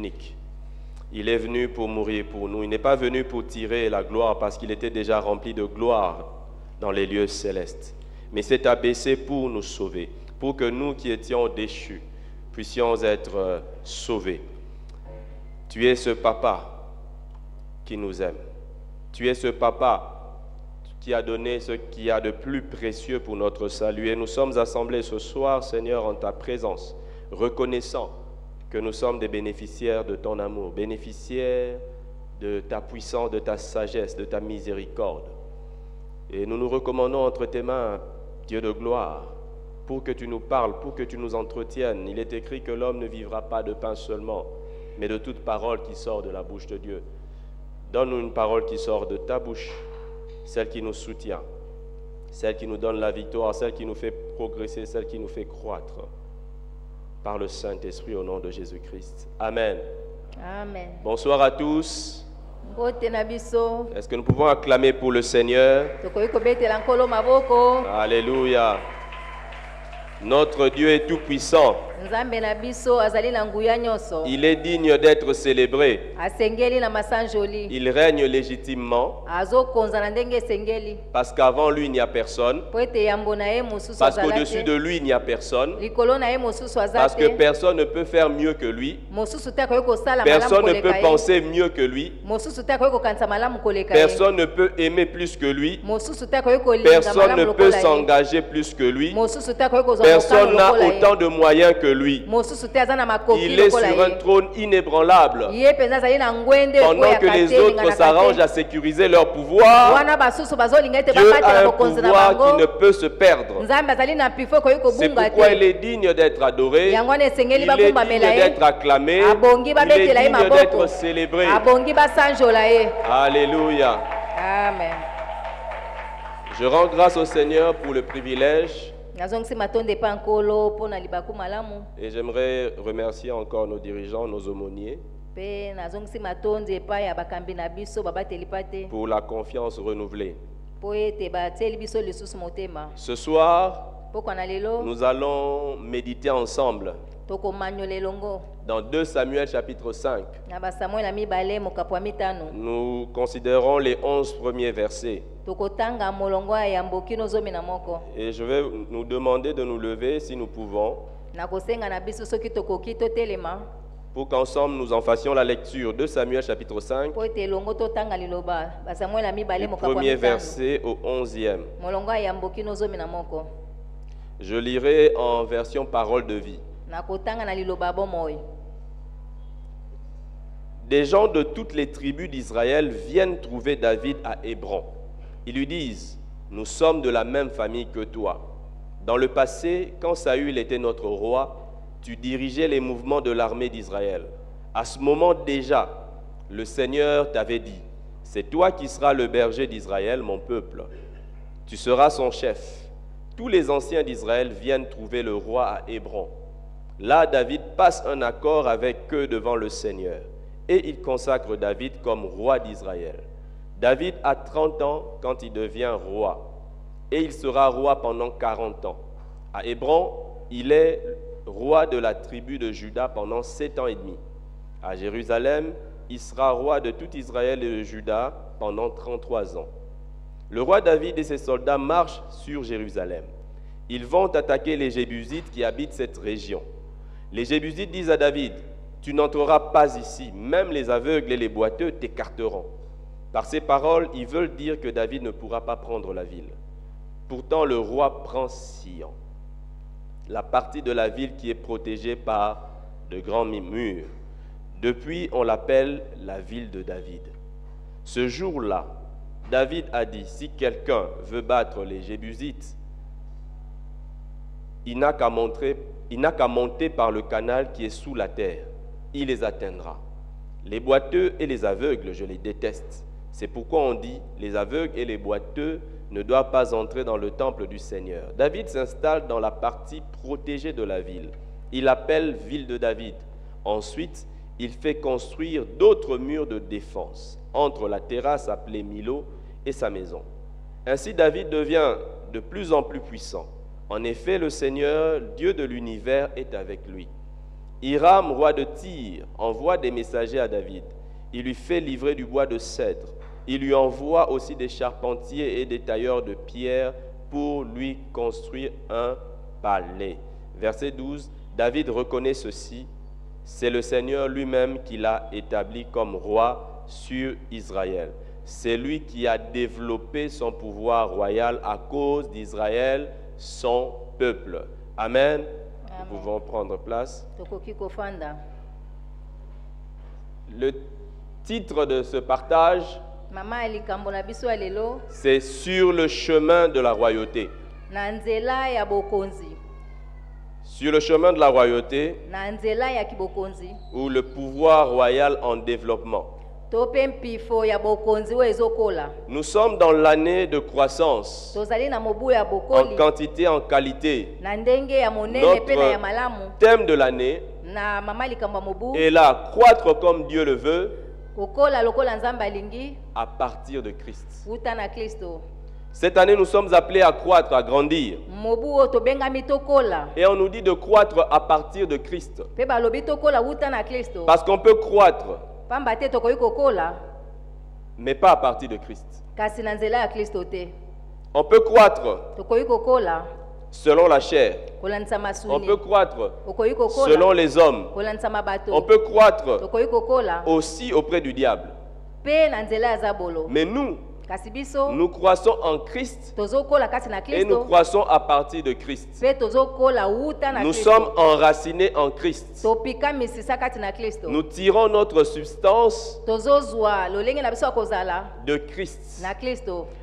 unique. Il est venu pour mourir pour nous. Il n'est pas venu pour tirer la gloire parce qu'il était déjà rempli de gloire dans les lieux célestes. Mais s'est abaissé pour nous sauver, pour que nous qui étions déchus puissions être sauvés. Tu es ce papa qui nous aime. Tu es ce papa qui a donné ce qu'il y a de plus précieux pour notre salut. Et nous sommes assemblés ce soir, Seigneur, en ta présence, reconnaissant que nous sommes des bénéficiaires de ton amour, bénéficiaires de ta puissance, de ta sagesse, de ta miséricorde. Et nous nous recommandons entre tes mains, Dieu de gloire, pour que tu nous parles, pour que tu nous entretiennes. Il est écrit que l'homme ne vivra pas de pain seulement, mais de toute parole qui sort de la bouche de Dieu. Donne-nous une parole qui sort de ta bouche, celle qui nous soutient, celle qui nous donne la victoire, celle qui nous fait progresser, celle qui nous fait croître. Par le Saint-Esprit au nom de Jésus-Christ. Amen. Amen. Bonsoir à tous. Est-ce que nous pouvons acclamer pour le Seigneur? Alléluia. Notre Dieu est tout-puissant. Il est digne d'être célébré. Il règne légitimement. Parce qu'avant lui, il n'y a personne. Parce qu'au-dessus de lui, il n'y a personne. Parce que personne ne peut faire mieux que lui. Personne ne peut penser mieux que lui. Personne ne peut aimer plus que lui. Personne ne peut s'engager plus que lui. Personne n'a autant de moyens que lui. Il est sur un trône inébranlable. Pendant que les autres s'arrangent à sécuriser leur pouvoir, Dieu a un pouvoir qui ne peut se perdre. C'est pourquoi il est digne d'être adoré, il est digne d'être acclamé, il est digne d'être célébré. Alléluia. Amen. Je rends grâce au Seigneur pour le privilège. Et j'aimerais remercier encore nos dirigeants, nos aumôniers, pour la confiance renouvelée. Ce soir, nous allons méditer ensemble dans 2 Samuel chapitre 5. Nous considérons les 11 premiers versets. Et je vais nous demander de nous lever si nous pouvons, pour qu'ensemble nous en fassions la lecture. 2 Samuel chapitre 5, du premier verset au 11e. Je lirai en version parole de vie. Des gens de toutes les tribus d'Israël viennent trouver David à Hébron. Ils lui disent: nous sommes de la même famille que toi. Dans le passé, quand Saül était notre roi, tu dirigeais les mouvements de l'armée d'Israël. À ce moment déjà, le Seigneur t'avait dit: c'est toi qui seras le berger d'Israël, mon peuple. Tu seras son chef. Tous les anciens d'Israël viennent trouver le roi à Hébron. Là, David passe un accord avec eux devant le Seigneur et il consacre David comme roi d'Israël. David a 30 ans quand il devient roi et il sera roi pendant 40 ans. À Hébron, il est roi de la tribu de Juda pendant 7 ans et demi. À Jérusalem, il sera roi de tout Israël et de Juda pendant 33 ans. Le roi David et ses soldats marchent sur Jérusalem. Ils vont attaquer les Jébusites qui habitent cette région. Les Jébusites disent à David: tu n'entreras pas ici, même les aveugles et les boiteux t'écarteront. Par ces paroles, ils veulent dire que David ne pourra pas prendre la ville. Pourtant, le roi prend Sion, la partie de la ville qui est protégée par de grands murs. Depuis, on l'appelle la ville de David. Ce jour-là, David a dit: si quelqu'un veut battre les Jébusites, il n'a qu'à monter par le canal qui est sous la terre. Il les atteindra. Les boiteux et les aveugles, je les déteste. C'est pourquoi on dit: les aveugles et les boiteux ne doivent pas entrer dans le temple du Seigneur. David s'installe dans la partie protégée de la ville. Il l'appelle ville de David. Ensuite, il fait construire d'autres murs de défense entre la terrasse appelée Milo et sa maison. Ainsi, David devient de plus en plus puissant. En effet, le Seigneur, Dieu de l'univers, est avec lui. Hiram, roi de Tyr, envoie des messagers à David. Il lui fait livrer du bois de cèdre. Il lui envoie aussi des charpentiers et des tailleurs de pierre pour lui construire un palais. Verset 12, David reconnaît ceci. C'est le Seigneur lui-même qui l'a établi comme roi sur Israël. C'est lui qui a développé son pouvoir royal à cause d'Israël, son peuple. Amen. Nous pouvons prendre place. Le titre de ce partage, c'est sur le chemin de la royauté. Sur le chemin de la royauté ou le pouvoir royal en développement. Nous sommes dans l'année de croissance, en quantité, en qualité. Notre thème de l'année est là, croître comme Dieu le veut à partir de Christ. Cette année, nous sommes appelés à croître, à grandir. Et on nous dit de croître à partir de Christ. Parce qu'on peut croître, mais pas à partir de Christ. On peut croître selon la chair. On peut croître selon les hommes. On peut croître aussi auprès du diable. Mais nous croissons en Christ et nous croissons à partir de Christ. Nous sommes enracinés en Christ. Nous tirons notre substance de Christ.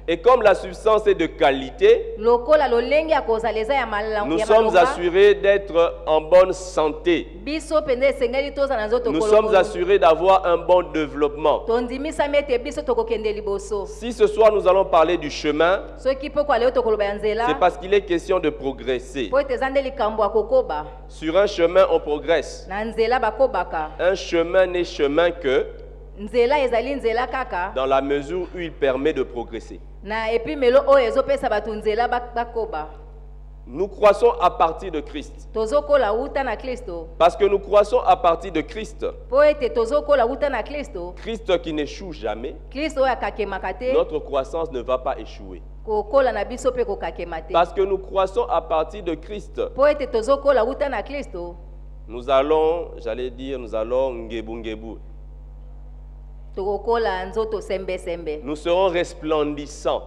Et comme la substance est de qualité, nous sommes assurés d'être en bonne santé. Nous sommes assurés d'avoir un bon développement. Si ce soir nous allons parler du chemin, c'est parce qu'il est question de progresser. Sur un chemin, on progresse. Un chemin n'est chemin que dans la mesure où il permet de progresser. Nous croissons à partir de Christ. Parce que nous croissons à partir de Christ. Christ qui n'échoue jamais. Notre croissance ne va pas échouer. Parce que nous croissons à partir de Christ. Nous allons, j'allais dire, nous allons ngebu. Nous serons resplendissants.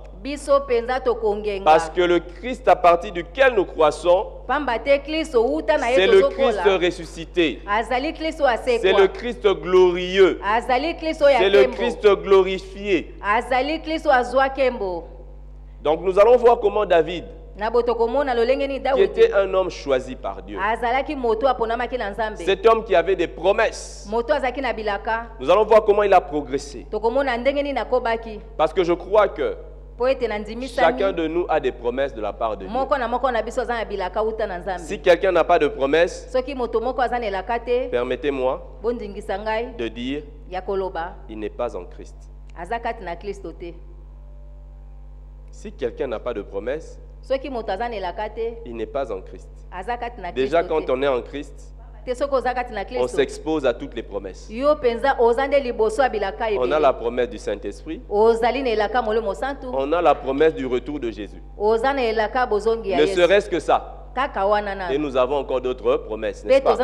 Parce que le Christ à partir duquel nous croissons, c'est le Christ ressuscité. C'est le Christ glorieux. C'est le Christ glorifié. Donc nous allons voir comment David, qui était un homme choisi par Dieu, cet homme qui avait des promesses, nous allons voir comment il a progressé. Parce que je crois que chacun de nous a des promesses de la part de Dieu. Si quelqu'un n'a pas de promesse, permettez-moi de dire il n'est pas en Christ. Si quelqu'un n'a pas de promesse, il n'est pas en Christ. Déjà, quand on est en Christ, on s'expose à toutes les promesses. On a la promesse du Saint-Esprit. On a la promesse du retour de Jésus. Ne serait-ce que ça. Et nous avons encore d'autres promesses, n'est-ce pas?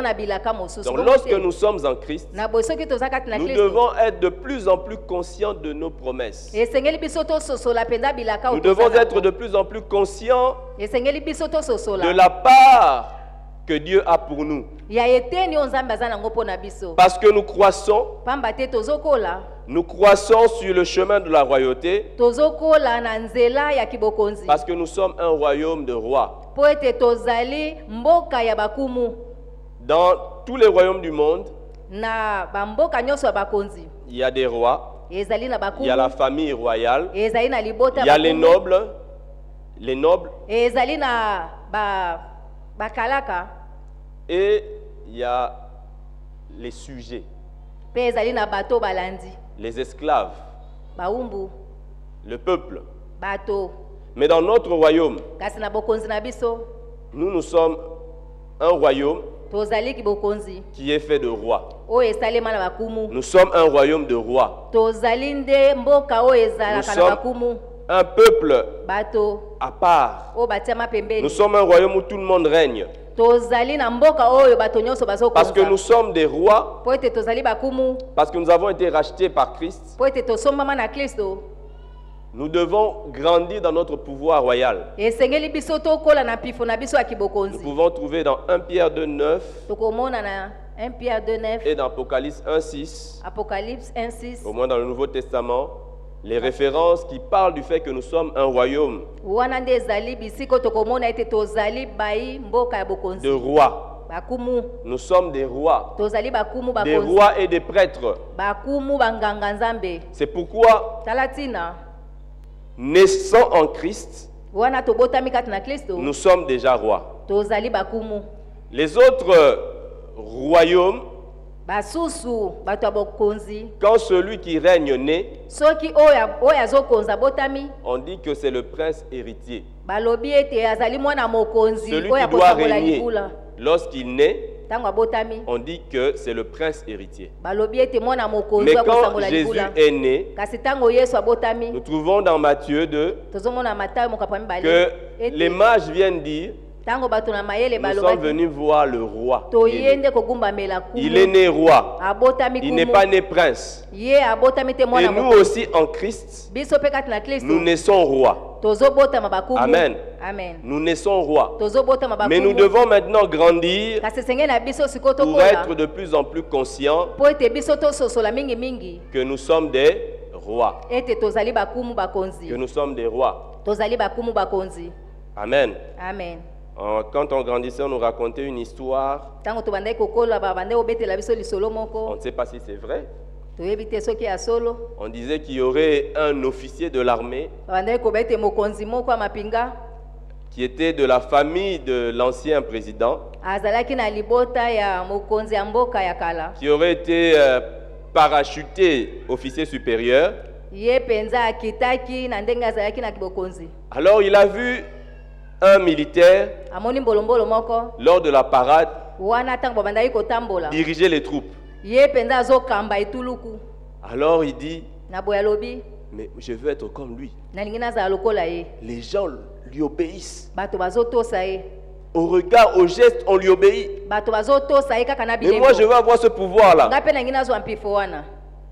Donc lorsque nous sommes en Christ, nous devons être de plus en plus conscients de nos promesses. Nous devons être de plus en plus conscients de la part que Dieu a pour nous. Parce que nous croissons sur le chemin de la royauté. Parce que nous sommes un royaume de rois. Dans tous les royaumes du monde, il y a des rois, il y a la famille royale, il y a les nobles, et il y a les sujets, les esclaves, le peuple. Mais dans notre royaume, nous sommes un royaume tozali kibokonzi qui est fait de rois. oyo esalema na bakumu Nous sommes un royaume de rois. tozali nde mboka oyo ezalaka na sommes- bakumu Un peuple bato à part. oyo batiama Nous pembeni sommes un royaume où tout le monde règne. tozali na mboka oyo bato nyonso Parce que nous bazokonza sommes des rois, po ete tozali bakumu parce que nous avons été rachetés par Christ. po ete tosombama na kristo Nous devons grandir dans notre pouvoir royal. esengeli biso tokola na mpifo na biso ya Nous kibokonzi pouvons trouver dans 1 Pierre 2, 9 tokomona na 1 Pierre 2 9 et dans Apocalypse 1, 6, Apocalypse 1 6 au moins dans le Nouveau Testament, les références qui parlent du fait que nous sommes un royaume wana nde ezali bisiko tokomona ete tozali bai mboka ya de bokonzi rois. bakumu Nous sommes des rois, tozali bakumu des bakonzi rois et des prêtres. bakumu banganga nzambe C'est pourquoi, tala ntina naissant en Christ, wana tobotami kati na kristo nous sommes déjà rois. tozali bakumu Les autres royaumes, basusu bato ya bokonzi quand celui qui règne naît, soki oyo azokonza botami on dit que c'est le prince héritier. balobi ete azali mwana mokonzi Celui oyo qui doit akotambola régner, libula lorsqu'il naît, ntango abotami on dit que c'est le prince héritier. balobi ete mwana mokonzi Mais oyo quand akotambola Jésus libula est né, kasi ntango yesu abotami nous trouvons dans Matthieu 2 tozomona matayo mokapo ya mibale que les ete mages viennent dire, ntango bato na mayele nous sommes balobaki venus voir le roi. toye nde kogumbamela Il est kumu né roi, abotami il n'est kumu pas né prince. ye abotami te Et mwana nous mokonzi aussi en Christ, biso mpe kati na kristo nous naissons rois. tozobotama bakumu Amen. amen Nous naissons rois. tozobotama Mais nous bakumu devons maintenant grandir kasi esengeli na biso sikoyo pour tokola être de plus en plus conscients mpo ete biso tososola mingimingi que nous sommes des rois. ete tozali bakumu bakonzi Que nous sommes des rois. tozali bakumu bakonzi Amen. amen Quand on grandissait, on nous racontait une histoire. ntango tobandaki kokola babandaki kobetela biso lisolo On moko ne sait pas si c'est vrai. toyebi te soki ya solo On disait qu'il y aurait un officier de l'armée babandaki koba ete mokonzi moko ya mapinga qui était de la famille de l'ancien président, azalaki na libota ya mokonzi ya mboka ya kala qui aurait été parachuté officier supérieur. ye mpenza akitaki na ndenge azalaki na kibokonzi Alors il a vu un militaire, amoni mbolombolo moko lors de la parade, wana ntango babandaki kotambola diriger les troupes. ye mpenza azokamba etuluku Alors il dit, na boye alobi mais je veux être comme lui. nalingi nazala lokola ye Les gens lui obéissent. bato bazotosa ye Au regard, au geste, on lui obéit. bato bazotosa ye kaka na Mais moi, je bilembo veux avoir ce pouvoir-là. nga mpe nangi nazwa mpifo wana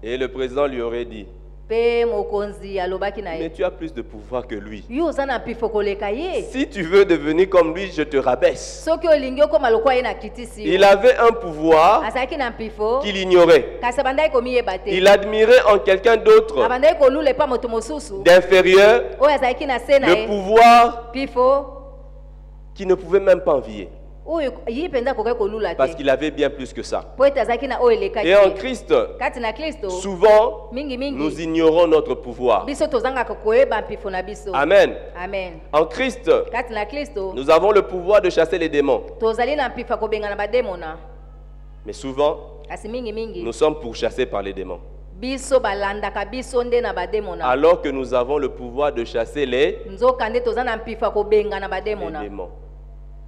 Et le président lui aurait dit, mpe mokonzi alobaki na mais ye tu as plus de pouvoir que lui. yo oza na mpifo koleka ye Si tu veux devenir comme lui, je te rabaisse. soki olingi okóma lokola ye na kitisi Il avait un pouvoir azalaki na mpifo qu'il ignorait. kasi abandaki komiyeba te Il admirait en quelqu'un d'autre abandaki kolula epa moto mosusu d'inférieur oyo azalaki na se na le ye pouvoir mpifo qu'il ne pouvait même pas envier. oyo ye mpenza akokaki kolula Parce te qu'il avait bien plus que ça. mpo ete azalaki na oyo elekaki Et en ye. Christ, kati na kristo souvent, nous mingimingi ignorons notre pouvoir. biso tozangaka koyeba mpifo na biso Amen. amen En Christ, kati na kristo nous avons le pouvoir de chasser les démons. tozali na mpifo ya kobengana bademona Mais souvent, kasi mingimingi nous sommes pourchassés par les démons. biso balandaka biso nde na bademona Alors que nous avons le pouvoir de chasser les nzoka nde toza na mpifo ya kobengana bademona démons.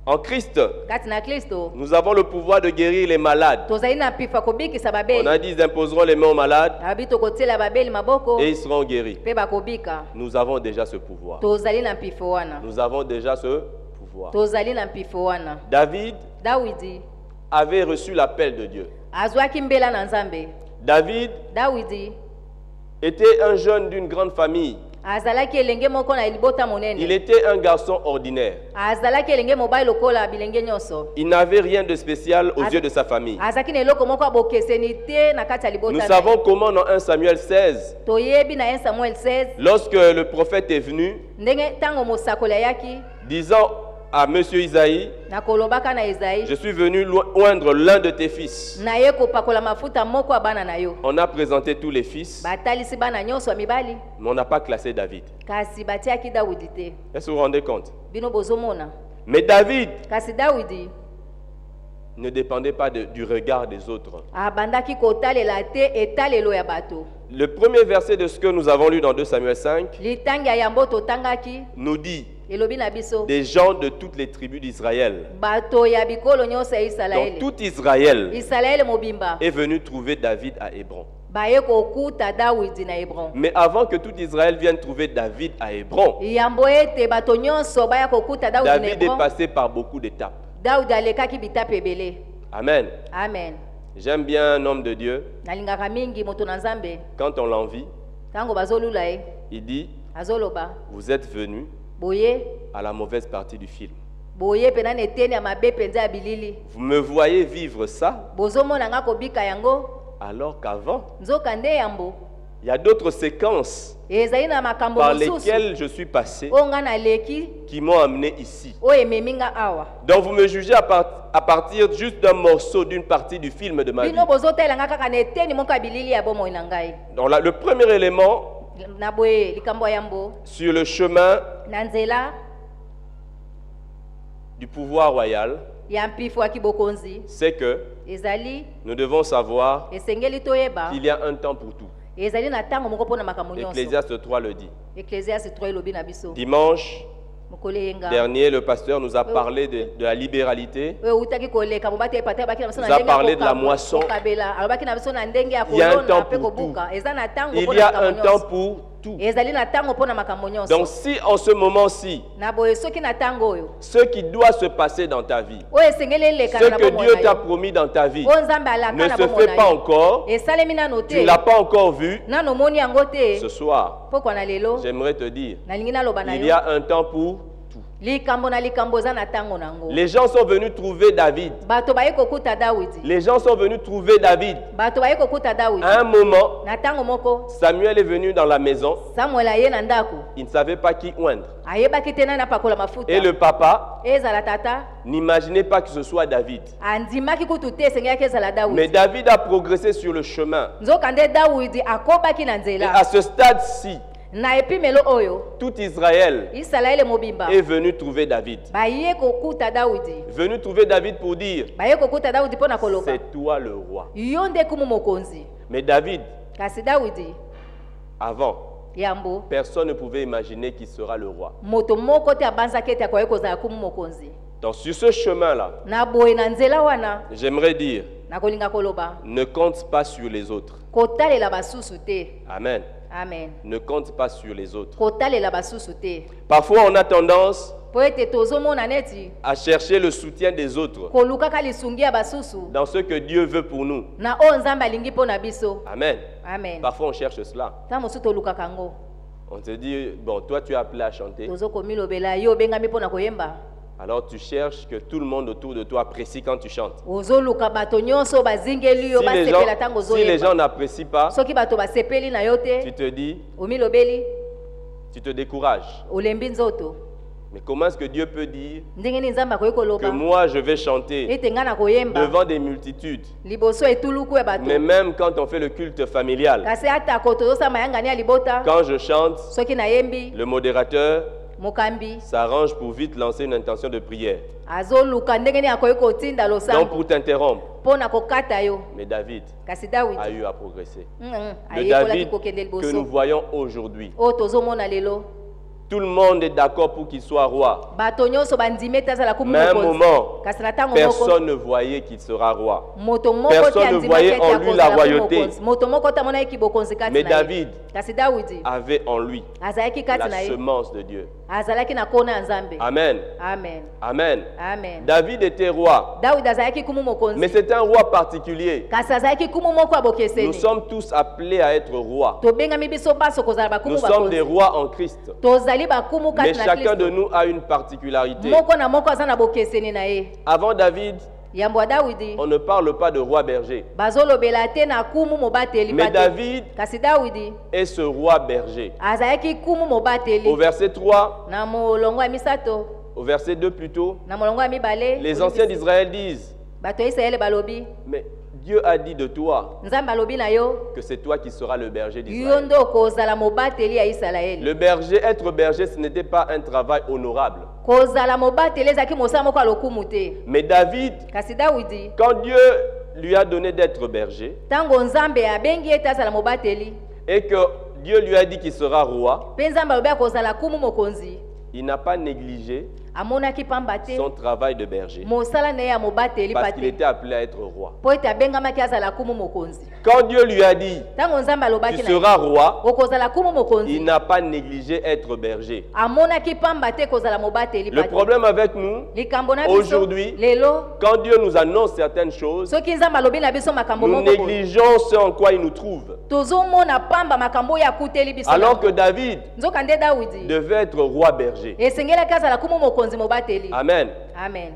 En Christ, kati na kristo nous avons le pouvoir de guérir les malades. tozali na mpifo ya kobikisa On a babeli dit, ils imposeront les mains aux malades abi tokotiela babeli maboko et ils seront guéris. mpe bakobika Nous avons déjà ce pouvoir. tozali na mpifo wana Nous avons déjà ce pouvoir. tozali na mpifo wana David dawidi avait reçu l'appel de Dieu. azwaki mbela na nzambe David dawidi était un jeune d'une grande famille. azalaki elenge moko na libota Il monene était un garçon ordinaire. azalaki elenge mobali lokola bilenge nyonso Il n'avait rien de spécial aux yeux de sa famille. azalaki na eloko moko ya bokeseni te na kati ya Nous libota na savons ye. comment dans 1 Samuel 16, toyebi na 1 samuel 16 lorsque le prophète est venu, ndenge ntango mosakoli ayaki disant à M. Isaïe, na kolobaka na ezayi je suis venu oindre l'un de tes fils. naye kopakola mafuta moko ya bana na yo On a présenté tous les fils, batalisi bana nyonso ya mibali mais on n'a pas classé David. kasi batiaki dawidi te Est-ce que vous vous rendez compte? bino bozomona Mais David kasi dawidi ne dépendait pas du regard des autres. abandaki kotalela te etalelo ya bato Le premier verset de ce que nous avons lu dans 2 Samuel 5 litangi ya yango totangaki nous dit, elobi na biso des gens de toutes les tribus d'Israël. bato ya bikolo nyonso ya Donc Israeli. tout Israël Israeli mobimba est venu trouver David à Hébron. baye kokuta Dawidi na Hebron. Mais avant que tout Israël vienne trouver David à Hébron, Yambo ete bato nyonso baya kokuta Dawidi na David est Hebron. passé par beaucoup d'étapes. Dawidi alekaki bitape ebele. Amen. Amen. J'aime bien un homme de Dieu. Nalingaka mingi moto na Nzambe Quand on l'envie, tango bazolula ye il dit, azoloba vous êtes venus boye à la mauvaise partie du film. boye pena na eteni ya mabe penza ya bilili Vous me voyez vivre ça, bozomona nga kobika yango alors qu'avant, nzoka nde yambo il y a d'autres séquences ezali na makambo par mosusu lesquelles je suis passé oyo nga naleki qui m'ont amené ici. oyo ememi nga awa. Donc vous me jugez à partir juste d'un morceau, d'une partie du film de ma vie. bino bozotala nga kaka na eteni moko ya bilili ya bomoi na ngai. Donc là, le premier élément Na boye likambo ya yambo sur le chemin na nzela du pouvoir royal, ya mpifwaki bokonzi c'est que ezali nous devons savoir esengeli toyeba qu'il y a un temps pour tout. ezali na ntango moko mpo na makambo nyonso. Ecclésiaste 3 le dit. Ecclésiaste 3 elobi na biso Dimanche mokolo eyenga dernier, le pasteur nous a parlé de la libéralité. oyo utaki koleka mobate epata alobaki na biso na Nous a ndenge ya parlé de la koka- moisson. kokabela alobaki na biso na ndenge ya Il y a un kolona temps mpe pour tout. kobuka eza na ntango Il mpo y na a un makambo temps nyonso pour tout. ezali na ntango mpo na makambo Donc nyonso. si en ce moment-ci, Na boye soki na ntango oyo ce qui doit se passer dans ta vie, oyo esengeli ce elekana na que bomoi Dieu na t'a yo promis dans ta vie, oyo nzambe alaka ne na se bomoi fait na pas yo encore, esalemi nano tu ne te l'as pas encore vu, nano omoni yango te ce soir, pokwa na lelo j'aimerais te dire, nalingi naloba na il y yo a un temps pour tout. likambo na likambo eza na ntango nango. Les gens sont venus trouver David. Bato baye kokuta Dawidi Les gens sont venus trouver David. bato baye kokuta Dawidi À un moment, na ntango moko Samuel est venu dans la maison. Samuel aye na ndako Il ne savait pas qui oindre. ayebaki te nani apakola mafuta Et le papa ezala tata n'imaginait pas que ce soit David. andimaki kutu te esengeli ezala Mais Dawidi David a progressé sur le chemin. nzoka nde Dawidi akobaki na Et nzela à ce stade-ci, na epimelo oyo tout Israël Isalaele mobimba est venu trouver David. baye kokuta Dawidi Venu trouver David pour dire, baye kokuta Dawidi mpo na koloba c'est toi le roi. yo nde kumu mokonzi. Mais David, Kasi Dawidi avant, yambo personne ne pouvait imaginer qu'il sera le roi. moto moko te abanzaki ete akoki kozala kumu mokonzi. Donc sur ce chemin-là, Na boye na nzela wana j'aimerais dire, nakolinga koloba ne compte pas sur les autres. kotalela basusu te. Amen. Amen. Ne compte pas sur les autres. Kotalela basusu te. Parfois, on a tendance Po ete tozomona neti à chercher le soutien des autres kolukaka lisungi ya basusu dans ce que Dieu veut pour nous. na oyo nzambe alingi mpo na biso. Amen. Amen. Parfois, on cherche cela. Ta mosusu tolukaka yango On te dit, bon, toi, tu es appelé à chanter. tozokomilobela yo obengami mpo na koyemba. Alors, tu cherches que tout le monde autour de toi apprécie quand tu chantes. Ozoluka bato nyonso bazingeli yo Si les basepela ntango gens, si les gens ozoyemba. n'apprécient pas, Soki bato basepeli na yo tu te te dis, omilobeli tu te décourages. olembi nzoto. Mais comment est-ce que Dieu peut dire Ndenge nini nzambe akoki que koloba moi, je vais chanter ete nga na koyemba devant des multitudes, liboso etuluku ya bato mais même quand on fait le culte familial, kasi atako tozosamba yangani ya libota quand je chante, soki nayembi le modérateur mokambi s'arrange pour vite lancer une intention de prière. azoluka ndenge nini akoki kotinda Donc losambo pour t'interrompre, mpo na kokata yo. mais David Kasi a Dawidi eu à progresser. Le ayekolaki David kokende que nous liboso voyons aujourd'hui, oyo tozomona lelo tout le monde est d'accord pour qu'il soit roi. bato nyonso bandimi ete azala kumu Mais à un mokonzi. moment, Kasi na ntango moko personne ne voyait qu'il sera roi. moto moko personne te ne andimaki voyait ete en lui la akozala kumu royauté. mokonzi. Moto moko te amonaki bokonzi kati Mais na ye. David Kasi Dawidi avait en lui azalaki kati la na ye semence de Dieu. azalaki na kona ya nzambe. Amen. Amen. Amen. Amen. David était roi, Dawidi azalaki kumu mais mokonzi c'est un roi particulier. kasi azalaki kumu moko ya Nous bokeseni. sommes tous appelés à être rois. tobengami biso baso kozala Nous bakumu sommes des bakonzi rois en Christ. tozali bakumu Mais kati na chacun de Kristo. nous a une particularité. Moko na moko aza na bokeseni na ye. Avant David, Yambo ya Dawidi on ne parle pas de roi berger. bazolobela te na kumu mobateli Mais pate. David Kasi Dawidi est ce roi berger. azalaki kumu mobateli. Au verset 3, Na molongo ya misato au verset 2 plutôt, na molongo ya mibale les anciens d'Israël disent, bato ya Israele balobi mais Dieu a dit de toi nzambe alobi na yo que c'est toi qui seras le berger yo d'Israël. nde okozala mobateli ya Isalaele. Le berger, être berger, ce n'était pas un travail honorable. Kozala mobateli ezalaki mosala moko ya lokumu te. Mais David, Kasi Dawidi quand Dieu lui a donné d'être berger ntango nzambe abengi ete azala mobateli et que Dieu lui a dit qu'il sera roi, mpe nzambe alobi akozala kumu mokonzi il n'a pas négligé amonaki pamba te son travail de berger mosala na ye ya mobateli parce pa qu'il te était appelé à être roi. po ete abengamaki azala kumu mokonzi. Quand Dieu lui a dit, Ntango nzambe tu alobaki na seras roi, okozala kumu il mokonzi n'a pas négligé être berger. amonaki pamba te kozala mobateli Le pa te. problème avec nous, Likambo na biso aujourd'hui, lelo quand Dieu nous annonce certaines choses, soki nzambe alobi na biso makambo nous moko boye, négligeons ce en quoi il nous trouve. tozomona pamba makambo oyo akuteli biso Alors nango. que David nzoka nde Dawidi devait être roi berger. esengelaki azala kumu mokonzi mobateli. Amen. Amen.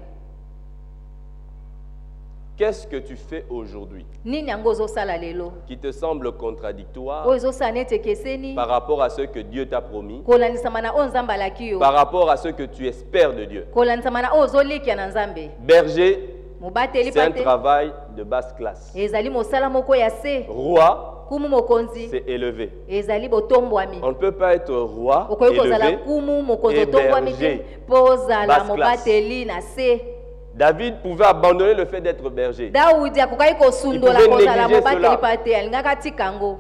Qu'est-ce que tu fais aujourd'hui Nini yango ozosala lelo qui te semble contradictoire oyo ezosala neti ekeseni par rapport à ce que Dieu t'a promis, kolanisama na oyo nzambe alaki yo, par rapport à ce que tu espères de Dieu? kolanisama na oyo ozolikia na nzambe. Berger, Mobateli c'est un pa te travail de basse classe. ezali mosala moko ya se. Roi, Kumu mokonzi c'est élevé. ezali botombwami. On ne peut pas être roi, Okoki kozala élevé, kumu mokonzi et otombwami te berger, mpo ozala basse mobateli na se. David pouvait abandonner le fait d'être berger. Dawidi akokaki kosundola Il pouvait kozala négliger mobateli cela. pa te alingaka tika yango.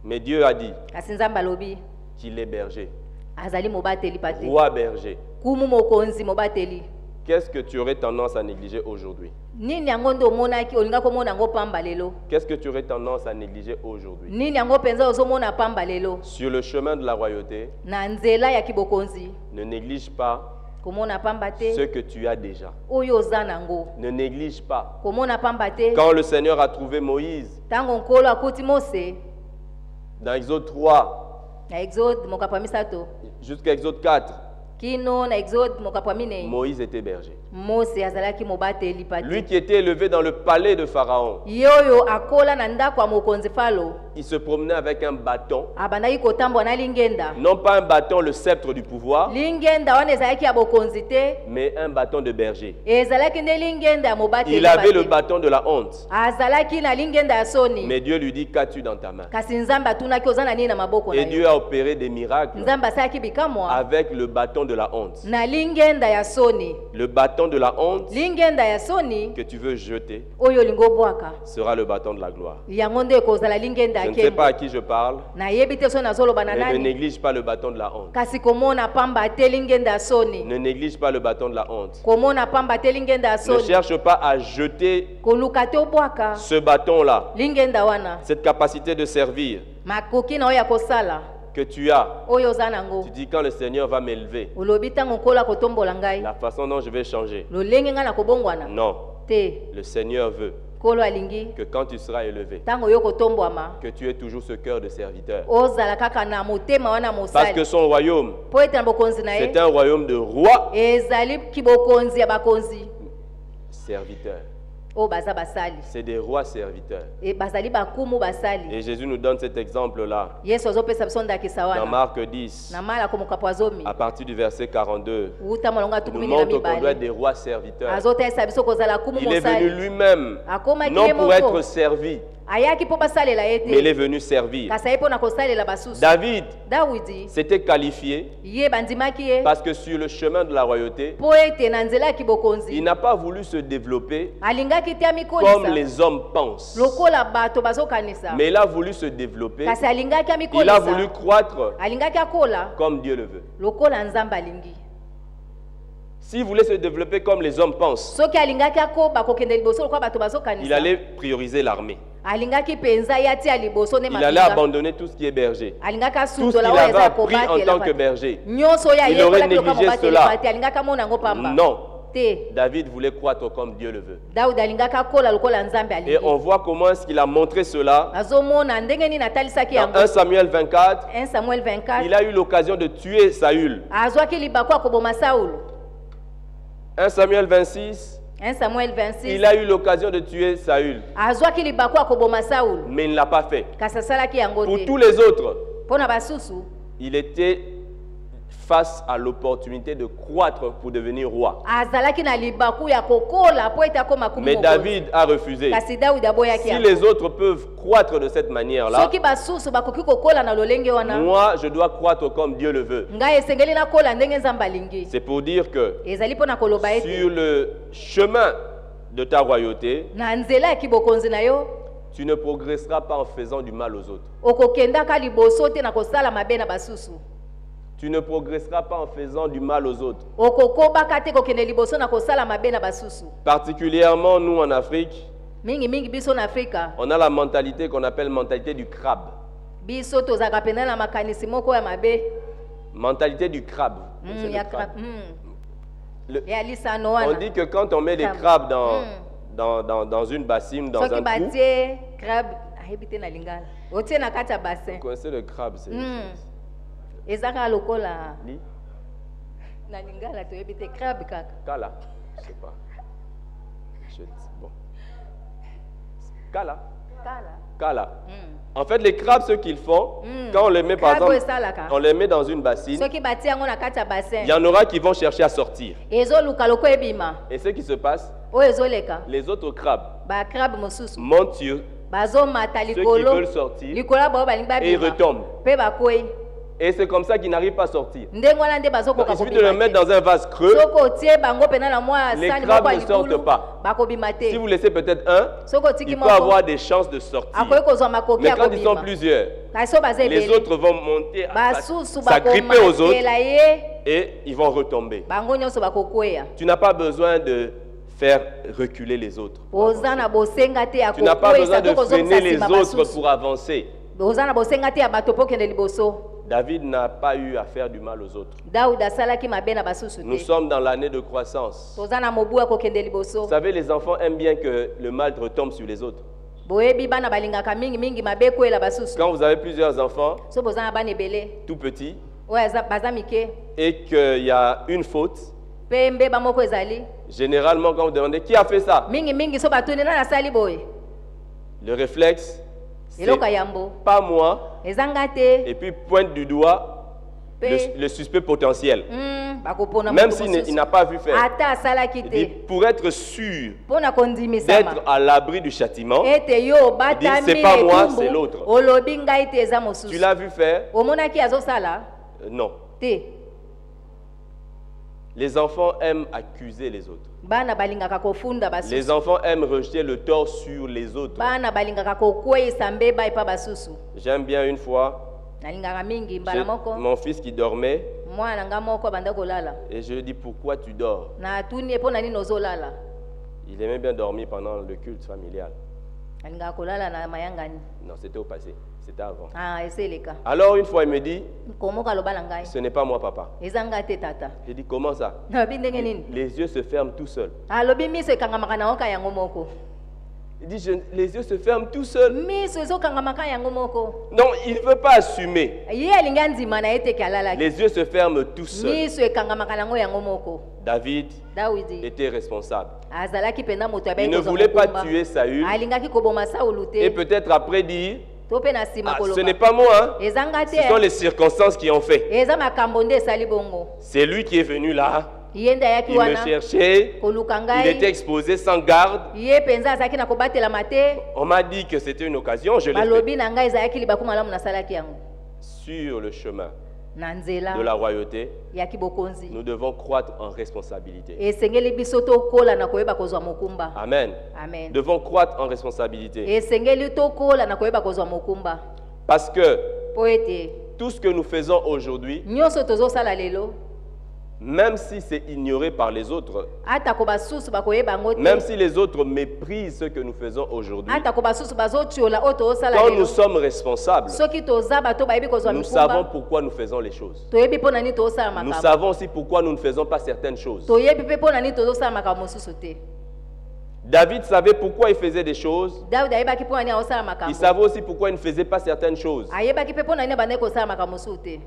Mais Dieu a dit Kasi nzambe alobi qu'il est berger, azali mobateli pa te roi berger. kumu mokonzi mobateli. Qu'est-ce que tu aurais tendance à négliger aujourd'hui? Nini yango nde omonaki olinga komona yango pamba lelo? Qu'est-ce que tu aurais tendance à négliger aujourd'hui? Nini yango mpenza ozomona pamba lelo? Sur le chemin de la royauté, Na nzela ya kibokonzi ne néglige pas komona pamba ce te que tu as déjà. oyo oza nango. Ne néglige pas. Komona pamba te Quand le Seigneur a trouvé Moïse, ntango nkolo akuti Mose dans Exode 3 na Exode mokapo ya misato jusqu'à Exode 4, kino na Exode mokapo ya minei, Moïse était berger. Mose azalaki mobateli pa Lui te. qui était élevé dans le palais de Pharaon, Ye oyo akola na ndako ya mokonzi Falo il se promenait avec un bâton, abandaki kotambwa na lingenda. non pas un bâton, le sceptre du pouvoir, Lingenda wana ezalaki ya bokonzi te, mais un bâton de berger. ezalaki nde lingenda ya mobateli Il avait pa le te. bâton de la honte. Azalaki na lingenda ya soni. Mais Dieu lui dit, qu'as-tu dans ta main? Kasi nzambe atunaki oza na nini na maboko na Et yo? Dieu a opéré des miracles Nzambe asalaki bikamwa avec le bâton de la honte. na lingenda ya soni. Le bâton de la honte Lingenda ya soni que tu veux jeter oyo olingi obwaka sera le bâton de la gloire. yango nde ekozala lingenda Je ya ne sais pas à nkembo. qui je parle, Nayebi te so nazoloba na mais ne nani, néglige pas le bâton de la honte. kasi komona pamba te lingenda ya soni. Ne néglige pas le bâton de la honte. Komona pamba te lingenda ya Ne soni. cherche pas à jeter Koluka te obwaka ce bâton-là, lingenda wana. cette capacité de servir Makoki na oyo ya kosala que tu as. oyo oza nango. Tu dis, quand le Seigneur va m'élever, Olobi ntango nkolo akotombola ngai la façon dont je vais changer. lolenge ngai na kobongwana Non, te. le Seigneur veut Nkolo alingi que quand tu seras élevé, ntango yo kotombwama que tu aies toujours ce cœur de serviteur. ozala kaka na motema wana Parce que mosali son royaume, po ete na bokonzi na c'est ye un royaume de rois, ezali kibokonzi ya bakonzi serviteurs. oyo baza basali. C'est des rois serviteurs. Bazali bakumu basali. Et Jésus nous donne cet exemple-là Yesu azopesa biso ndakisa dans wana Marc 10, na Malako mokapo ya zomi à partir du verset 42. uta molongo ya Il nous tukumini na montre qu'on doit être mibale des rois serviteurs. azotalisa biso kozala kumu Il est venu mosali. lui-même, Akomaki non ye pour être moko servi, ayaki mpo basalela ye mais il est te venu servir. kasi aye mpo na kosalela basusu. David Dawidi s'était qualifié ye bandimaki ye parce que sur le chemin de la royauté, mpo ete na nzela ya il kibokonzi n'a pas voulu se développer alingaki te comme amikolisa les hommes pensent, lokola bato bazokanisa, mais il a voulu se développer, kasi alingaki il a voulu amikolisa croître alingaki akola comme Dieu le veut. lokola nzambe alingi. S'il voulait se développer comme les hommes pensent, Soki alingaki akoba kokende liboso lokola bato il bazokanisa allait prioriser l'armée. alingaki mpenza ye atia liboso nde Il allait mapinga abandonner tout ce qui est berger. alingaki Tout ce qu'il asundola oyo avait eza ya appris en kobatela tant que pa te. berger. Nyonso oyo Il aurait ayekolaki lokola négligé mobateli cela. pa te alingaki amona yango pamba Non, te. David voulait croître comme Dieu le veut. Daudi alingaki akola lokola nzambe Et alingi. on voit comment est-ce qu'il a montré cela. azomona ndenge nini atalisaki Dans yango. 1 Samuel 24, 1 Samuel 24 il a eu l'occasion de tuer Saül. azwaki libaku akoboma Saulo. 1 Samuel 26, 1 Samuel 26 il a eu l'occasion de tuer Saül. azwaki libaku akoboma Saulo Mais il ne l'a pas fait. kasi asalaki yango Pour te. tous les autres, Mpo na basusu il était face à l'opportunité de croître pour devenir roi. azalaki na libaku ya kokola po ete akoma kumu Mais mokonzi. David a refusé. kasi Daudi aboyaki Si yango. les autres peuvent croître de cette manière-là, soki basusu bakoki kokola na lolenge wana moi, je dois croître comme Dieu le veut. ngai esengeli nakola ndenge nzambe alingi. C'est pour dire que ezali mpo na koloba ete sur le chemin de ta royauté, na nzela ya kibokonzi na yo tu ne progresseras pas en faisant du mal aux autres. okokendaka liboso te na kosala mabe na basusu. Tu ne progresseras pas en faisant du mal aux autres. okokobaka te kokende liboso na kosala mabe na basusu. Particulièrement nous en Afrique, Mingi biso na Afrika. on a la mentalité qu'on appelle mentalité du crabe. Biso tozaka pena na makanisi moko ya mabe. Mentalité du crabe. Vous savez, Ya le crabe. Ya lisano wana. On dit que quand on met des crabes dans une bassine, dans Soki un trou, batie crabe ahebite na lingala. Otie na kati ya bassin. vous connaissez le crabe, c'est... Ezaka lokola Li? na lingala to ebite crabe kaka. Kala? Je sais pas. Bon. Kala? Kala. En fait, les crabes, ce qu'ils font, quand on les met, par exemple, on les met dans une bassine, Soki batie yango na kati ya bassin. il y en aura qui vont chercher à sortir. Ezoluka loko ebima. Et ce qui se passe, Oyo ezoleka. les autres crabes Ba crabe mosusu. montent sur Bazomata ceux qui likolo. veulent sortir Likolo ba balingi et ils babima. retombent. Pe bakwei. Et c'est comme ça qu'ils n'arrivent pas à sortir. Ndenge wana nde Donc, bazokoka il suffit de le mettre dans un vase creux. Soko tie bango pena na mwa Les sani crabes moko ya ne sortent likulu, pas. bakobima te. Si vous laissez peut-être un, Soko tiki il peut moko avoir des chances de sortir. akoki kozwa makoki Mais ya quand ils sont kobima. plusieurs, Kasi oyo baza les ebele. autres vont monter, Basusu s'agripper aux autres bakomatela ye, et ils vont retomber. bango nyonso bakokweya. Tu n'as pas besoin de faire reculer les autres. Oza na bosenga te ya Tu n'as pas besoin kokwesa de to freiner kozongisa les nsima autres basusu. pour avancer. Oza na bosenga te ya bato po kende liboso. David n'a pas eu à faire du mal aux autres. Daudi asalaki mabe na basusu Nous te. sommes dans l'année de croissance. Toza na mobu ya kokende Vous liboso. savez, les enfants aiment bien que le mal retombe sur les autres. Boyebi bana balingaka mingi mabe ekwela basusu. Quand vous avez plusieurs enfants, So boza na bana ebele. tout petits, Oyo baza mike. et qu'il y a une faute, Pe mbeba moko ezali. généralement, quand vous demandez qui a fait ça, Mingi so batuni na nasali boye. le réflexe, c'est Eloka yambo. pas moi, Ezanga te. et puis pointe du doigt le suspect potentiel. Bakopona Même moto s'il mosusu. n'a pas vu faire. Ata asalaki Il dit, te. pour être sûr Pona kondimisama. d'être à l'abri du châtiment, Ete yo il dit, batami c'est pas moi, etumbu, c'est l'autre. olobi ngai te eza Tu mosusu. l'as vu faire? Omonaki azosala Non. te. Les enfants aiment accuser les autres. Bana balingaka kofunda Les basusu. enfants aiment rejeter le tort sur les autres. Bana balingaka kokweyisa mbeba epa basusu. J'aime bien une fois, Nalingaka mingi mbala moko. mon fils qui dormait, Mwana nga moko banda kolala. et je lui dis pourquoi tu dors? Na atuni epo nani nozolala. Il aimait bien dormir pendant le culte familial. Alingaka kolala na mayangani. Non, c'était au passé, c'était avant. Ah, eseleka. Alors une fois il me dit, Komoka loba na ngai. ce n'est pas moi papa. Ezanga te tata. J'ai dit comment ça? Nabi ndenge nini? Les yeux se ferment tout seuls. Alobi miso ekangamaka na oka yango moko. Il dit les yeux se ferment tout seuls. Miso ezokangamaka yango moko. Non, il ne veut pas assumer. Ye alinga ndima na ete kalalaki. Les yeux se ferment tout seuls. Miso ekangamaka nango yango moko. David Dawidi était responsable. azalaki pena moto Il ne voulait pas tuer Saül alingaki koboma Saulu et te. peut-être après dire, To pe na sima ah, ce koloba. n'est pas moi, hein. Ezanga Ce sont te. les circonstances qui ont fait. Eza makambo nde esali bongo. C'est lui qui est venu là, Yenda yaki il me wana. cherchait, Koluka il était ngai. exposé sans garde. Ye penza azalaki na kobatela mate. On m'a dit que c'était une occasion, je l'ai fait. Balobi na ngai ezalaki libaku malamu nasalaki yango. Sur le chemin Na nzela de la royauté, ya kibokonzi. nous devons croître en responsabilité. Esengeli biso tokola na koyeba kozwa mokumba. Amen. Amen. Nous devons croître en responsabilité. Esengeli tokola na koyeba kozwa mokumba. Parce que Po ete tout ce que nous faisons aujourd'hui, nyonso tozosala lelo. même si c'est ignoré par les autres, Atako basusu bakoyeba ngo te. même si les autres méprisent ce que nous faisons aujourd'hui, Atako basusu bazotiola oyo tozosala quand nous lelo. sommes responsables, Soki toza bato bayebi kozwa nous savons mikumba. pourquoi nous faisons les choses. Toyebi mpo na nini tozosala Nous makambo. savons aussi pourquoi nous ne faisons pas certaines choses. Toyebi mpe mpo na nini tozosala makambo mosusu te. David savait pourquoi il faisait des choses. Daudi ayebaki mpo na nini azosala Il makambo. savait aussi pourquoi il ne faisait pas certaines choses. Ayebaki mpe mpo na nini abandaki kosala makambo mosusu te.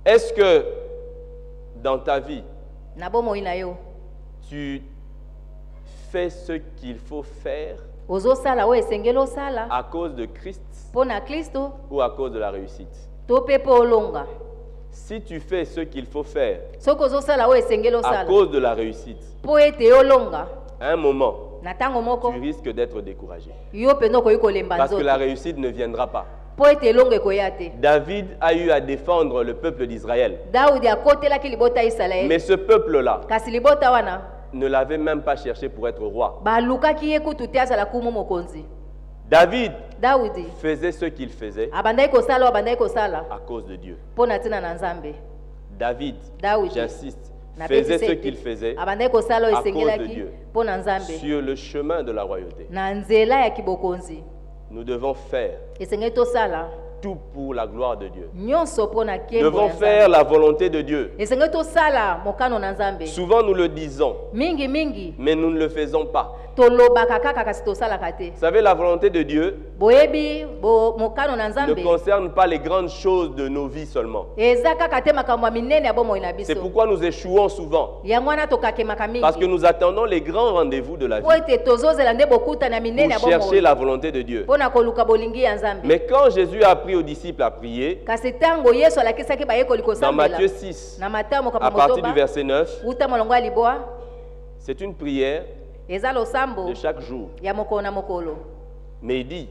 Est-ce que dans ta vie, Na bomoi na yo tu fais ce qu'il faut faire ozosala oyo esengeli osala à cause de Christ mpo na Kristo ou à cause de la réussite? to mpe mpo olonga? Si tu fais ce qu'il faut faire Soki ozosala oyo esengeli à osala cause de la réussite, mpo ete olonga, à un moment, na ntango moko tu risques d'être découragé. yo mpenza okoki kolemba Parce que la nzoto réussite ne viendra pas. mpo ete elongo ekoya te. David a eu à défendre le peuple d'Israël. Daudi akotelaki libota ya Isalaele, Mais ce peuple-là kasi libota wana ne l'avait même pas cherché pour être roi. balukaki ye kutu te azala kumu mokonzi. David Daudi faisait ce qu'il faisait abandaki kosala oyo abandaki kosala à cause de Dieu. mpo na ntina na Nzambe. David, Daoudi. j'insiste, Na faisait beti ce sete. qu'il faisait Abandaki kosala oyo à cause de esengelaki Dieu. mpo na Nzambe sur le chemin de la royauté. na nzela ya kibokonzi. Nous devons faire Esengeli tosala tout pour la gloire de Dieu. nyonso mpo na Nous nkembo devons ya faire Nzambe. la volonté de Dieu. Esengeli tosala mokano na Nzambe. Souvent nous le disons, Mingi mingi mais nous ne le faisons pas. tolobaka kaka kasi tosalaka te. Vous savez, la volonté de Dieu Boyebi mokano na ne Nzambe concerne pas les grandes choses de nos vies seulement. eza kaka te makambo ya minene ya bomoi na C'est biso. pourquoi nous échouons souvent. Yango wana tokakemaka Parce que mingi nous attendons les grands rendez-vous de la vie po ete tozozela nde bokutana minene ya pour chercher bomoi la volonté de Dieu. mpo na koluka bolingi ya Nzambe. Mais quand Jésus a appris aux disciples à prier, Kasi ntango Yesu alakisaki bayekoli dans kosambela Matthieu 6, na Mateo à mokambo partir du motoba verset 9, uta molongo ya liboa c'est une prière eza losambo de chaque jour. ya mokolo na mokolo. Mais il dit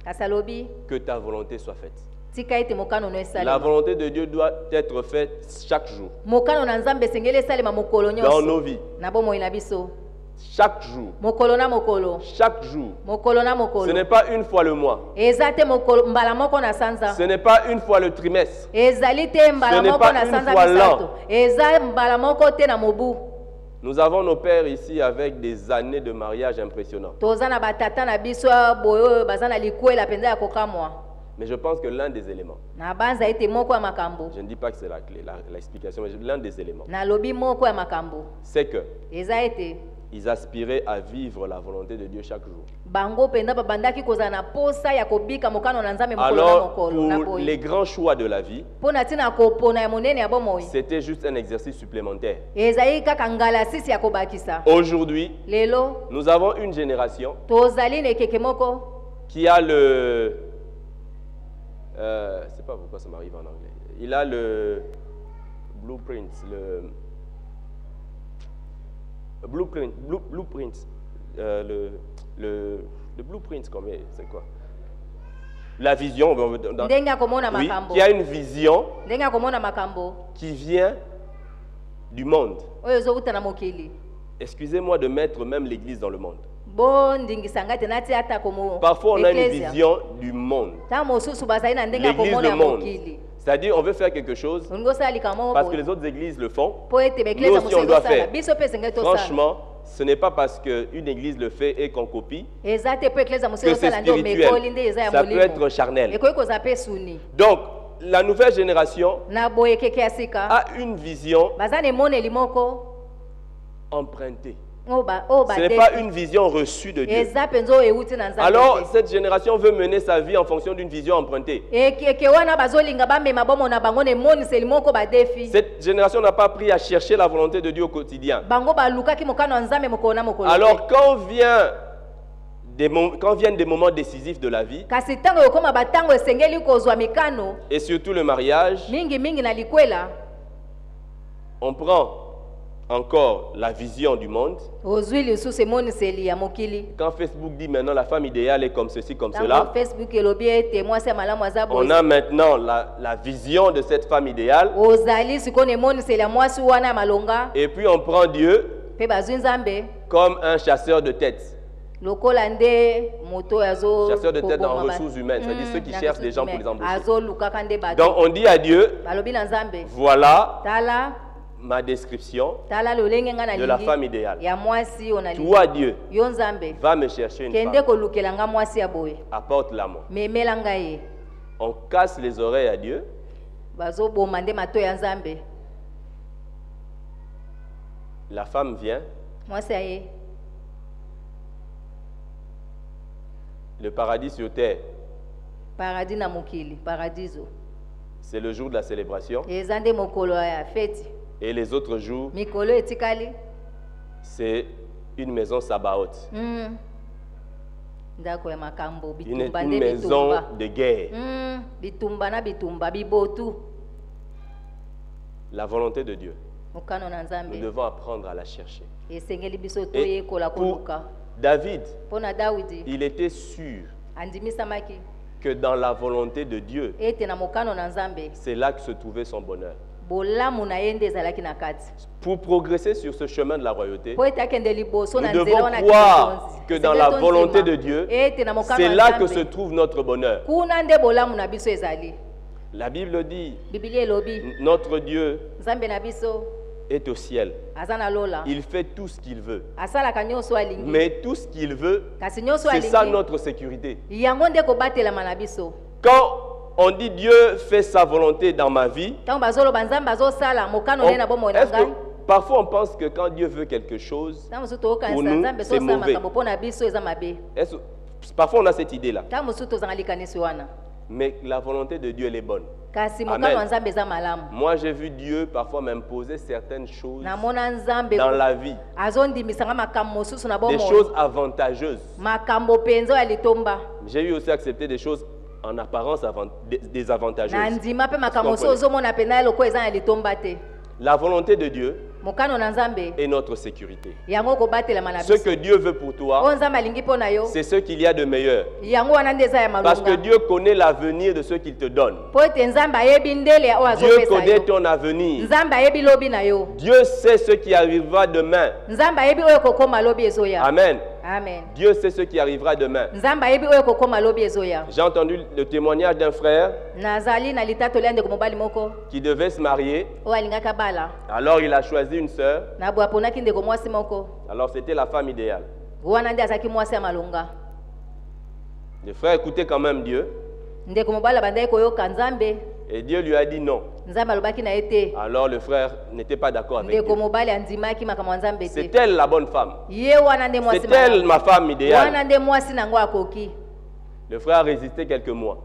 Kasi alobi que ta volonté soit faite. tika ete mokano no La esalema. volonté de Dieu doit être faite chaque jour, Mokano na Nzambe esengeli esalema mokolo dans nyonso nos vies, na bomoi na biso. chaque jour, Mokolo na mokolo, chaque jour. mokolo na Ce mokolo. n'est pas une fois le mois, Eza te mokolo mbala moko na sanza. ce n'est pas une fois le trimestre, Ezali te mbala Ce n'est moko pas na une sanza fois misato. l'an. Eza mbala moko te na mobu. Nous avons nos pères ici avec des années de mariage impressionnants. Toza na batata na biso boyo baza na likwela penza ya kokamwa. Mais je pense que l'un des éléments, Na banza ete moko ya makambo. je ne dis pas que c'est la clé, l'explication, mais l'un des éléments, Na lobi moko ya makambo. c'est que Eza ete ils aspiraient à vivre la volonté de Dieu chaque jour. bango penza babandaki kozala na posa ya kobika mokano na Nzambe mokolo na Alors, mokolo na pour les boye. grands choix de la vie, Mpo na ntina kopona ya monene ya bomoi. c'était juste un exercice supplémentaire. Ezali kaka ngalasisi ya kobakisa. Aujourd'hui, Lelo nous avons une génération tozali na ekeke moko qui a le... je ne sais pas pourquoi ça m'arrive en anglais. Il a le blueprint, blueprint, le blueprint, combien, c'est quoi? La vision, ndenge ya komona oui, makambo. qui a une vision Ndenge ya komona makambo qui vient du monde. oyo ezowuta na mokili. Excusez-moi de mettre même l'église dans le monde. Bo ndingisanga te nati ata komo. Parfois, on a une vision du monde. Ta mosusu bazali na ndenge ya L'église, komona le ya monde. mokili. C'est-à-dire, on veut faire quelque chose Olingo sala likambo parce que les autres églises le font. po ete Nous bekleza aussi, on doit musala faire. biso pe sengeli tosala. Franchement, ce n'est pas parce qu'une église le fait et qu'on copie Eza te po ekleza que musala c'est tosala ndo mekoli nde spirituel. eza ya Ça peut être molimo. charnel. Ekoki kozala pe suni. Donc, la nouvelle génération Na boye keke ya sika. a une vision Baza na emoneli moko empruntée. oyo Ce n'est pas une vision reçue de Dieu. eza penza oyo euti na Nzambe Alors, te. cette génération veut mener sa vie en fonction d'une vision empruntée. Eke wana bazolinga bamema bomo na bango na emoniseli moko badefi. Cette génération n'a pas appris à chercher la volonté de Dieu au quotidien. Bango balukaki mokano ya Nzambe mokolo na mokolo. Alors, quand viennent des moments décisifs de la vie, kasi ntango yokoma batango esengeli kozwa mikano et surtout le mariage, mingi mingi na likwela on prend encore la vision du monde. ozwi lisusu emoniseli ya mokili. Quand Facebook dit maintenant la femme idéale est comme ceci, comme Ntango cela, Facebook elobi ete mwasi ya malamu aza on boye. a maintenant la vision de cette femme idéale. Ozali sikoyo na emoniseli ya mwasi wana ya malonga Et puis on prend Dieu mpe bazwi Nzambe comme un chasseur de têtes. lokola nde moto azo Chasseur de tête en ressources humaines, c'est-à-dire ceux qui cherchent des gens pour les embaucher. azolukaka nde bato. Donc on dit à Dieu, Balobi na Nzambe voilà tala ma description tala lolenge nga na de la lingi femme idéale. ya mwasi oyo na lingi. Toi Dieu, Yo Nzambe va me chercher une kende femme, kolukela nga mwasi ya boye apporte-la moi. memela ngai ye. On casse les oreilles à Dieu, bazoboma nde mato ya Nzambe. la femme vient, Mwasi aye le paradis sur terre, paradis na mokili paradiso c'est le jour de la célébration. eza nde mokolo ya feti. Et les autres jours, Mikolo etikali c'est une maison Sabaoth, ndako ya makambo une bitumba nde maison bitumba. de guerre. Bitumba na bitumba bibotu La volonté de Dieu, mokano na nous Nzambe devons apprendre à la chercher. esengeli biso Et toyekola pour koluka. David, Mpo na Dawidi il était sûr andimisamaki que dans la volonté de Dieu, ete na mokano na Nzambe c'est là que se trouvait son bonheur. bolamu na ye nde ezalaki na kati. Pour progresser sur ce chemin de la royauté, Po ete akende liboso nous na nzela devons wana croire kitonzi. que dans Sengeli la tondima. volonté de Dieu, Ete na mokano c'est na là que Nzambe. se trouve notre bonheur. Kuna nde bolamu na biso ezali. La Bible dit, Biblia elobi notre Dieu Nzambe na biso est au ciel. aza na lola Il fait tout ce qu'il veut. asalaka nyonso alingi Mais tout ce qu'il veut, kasi nyonso c'est ça alingi notre sécurité. yango nde kobatelama na biso. Quand on dit Dieu fait sa volonté dans ma vie, Ntango bazoloba Nzambe azosala mokano ne na bomoi na est-ce que ngai parfois on pense que quand Dieu veut quelque chose, ntango mosusu pour toyokanisa nous, Nzambe c'est sosala mauvais. makambo mpo na biso eza mabe. Parfois on a cette idée-là. Ntango mosusu tozanga likanisi wana Mais la volonté de Dieu, elle est bonne. kasi Amen. mokano wa Nzambe eza malamu. Moi, j'ai vu Dieu parfois m'imposer certaines choses namona Nzambe dans la vie. azondimisanga makambo mosusu na Des bomoi choses avantageuses. makambo penza ya litomba J'ai eu aussi accepté des choses en apparence désavantageuses. na ndima mpe makambo Vous mosusu comprenez? ozomona pena eloko eza ya litomba te. La volonté de Dieu mokano na Nzambe est notre sécurité. yango kobatelama na Ce biso que Dieu veut pour oyo toi, Nzambe alingi mpo na yo c'est ce qu'il y a de meilleur. yango wana nde eza ya Parce que malonga Dieu connaît l'avenir de ce qu'il te donne. mpo ete Nzambe ayebi ndele oyo Dieu azopesa connaît yo. ton avenir. Nzambe ayebi lobi na yo. Dieu sait ce qui arrivera demain. Nzambe ayebi oyo kokoma lobi ezoya. Amen. Amen. Dieu sait ce qui arrivera demain. Nzambe ayebi oyo kokoma lobi ezoya. J'ai entendu le témoignage d'un frère nazali na litatoli ya ndeko mobali moko qui devait se marier. oyo alingaka bala Alors il a choisi une sœur. na boye aponaki ndeko mwasi moko Alors c'était la femme idéale. wana nde azalaki mwasi ya malonga. Le frère écoutait quand même Dieu. Ndeko mobali abandaki koyoka Nzambe. Et Dieu lui a dit non. Nzambe alobaki na ye te. Alors le frère n'était pas d'accord avec ndeko Dieu. mobali andimaki makambo ya Nzambe te. C'est elle la bonne femme. Ye wana nde mwasi C'est elle ma femme idéale. wana nde mwasi nango akoki. Le frère a résisté quelques mois.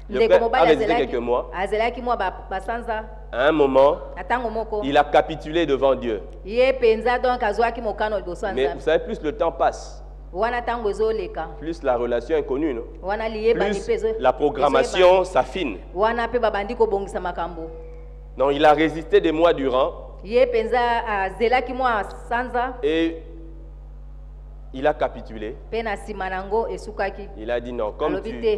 Le ndeko frère a mobali résisté quelques mois. azelaki mwa basanza À un moment, na ntango moko il a capitulé devant Dieu. ye penza donc azwaki mokano liboso ya Mais vous Nzambe. savez, plus le temps passe, wana ntango ezoleka plus la relation est connue, non? wana liyebani Plus mpe la programmation s'affine. wana mpe babandi kobongisa makambo. Non, il a résisté des mois durant ye penza azelaki mwa sanza et il a capitulé. mpe na nsima nango esukaki. Il a dit non, comme alobi te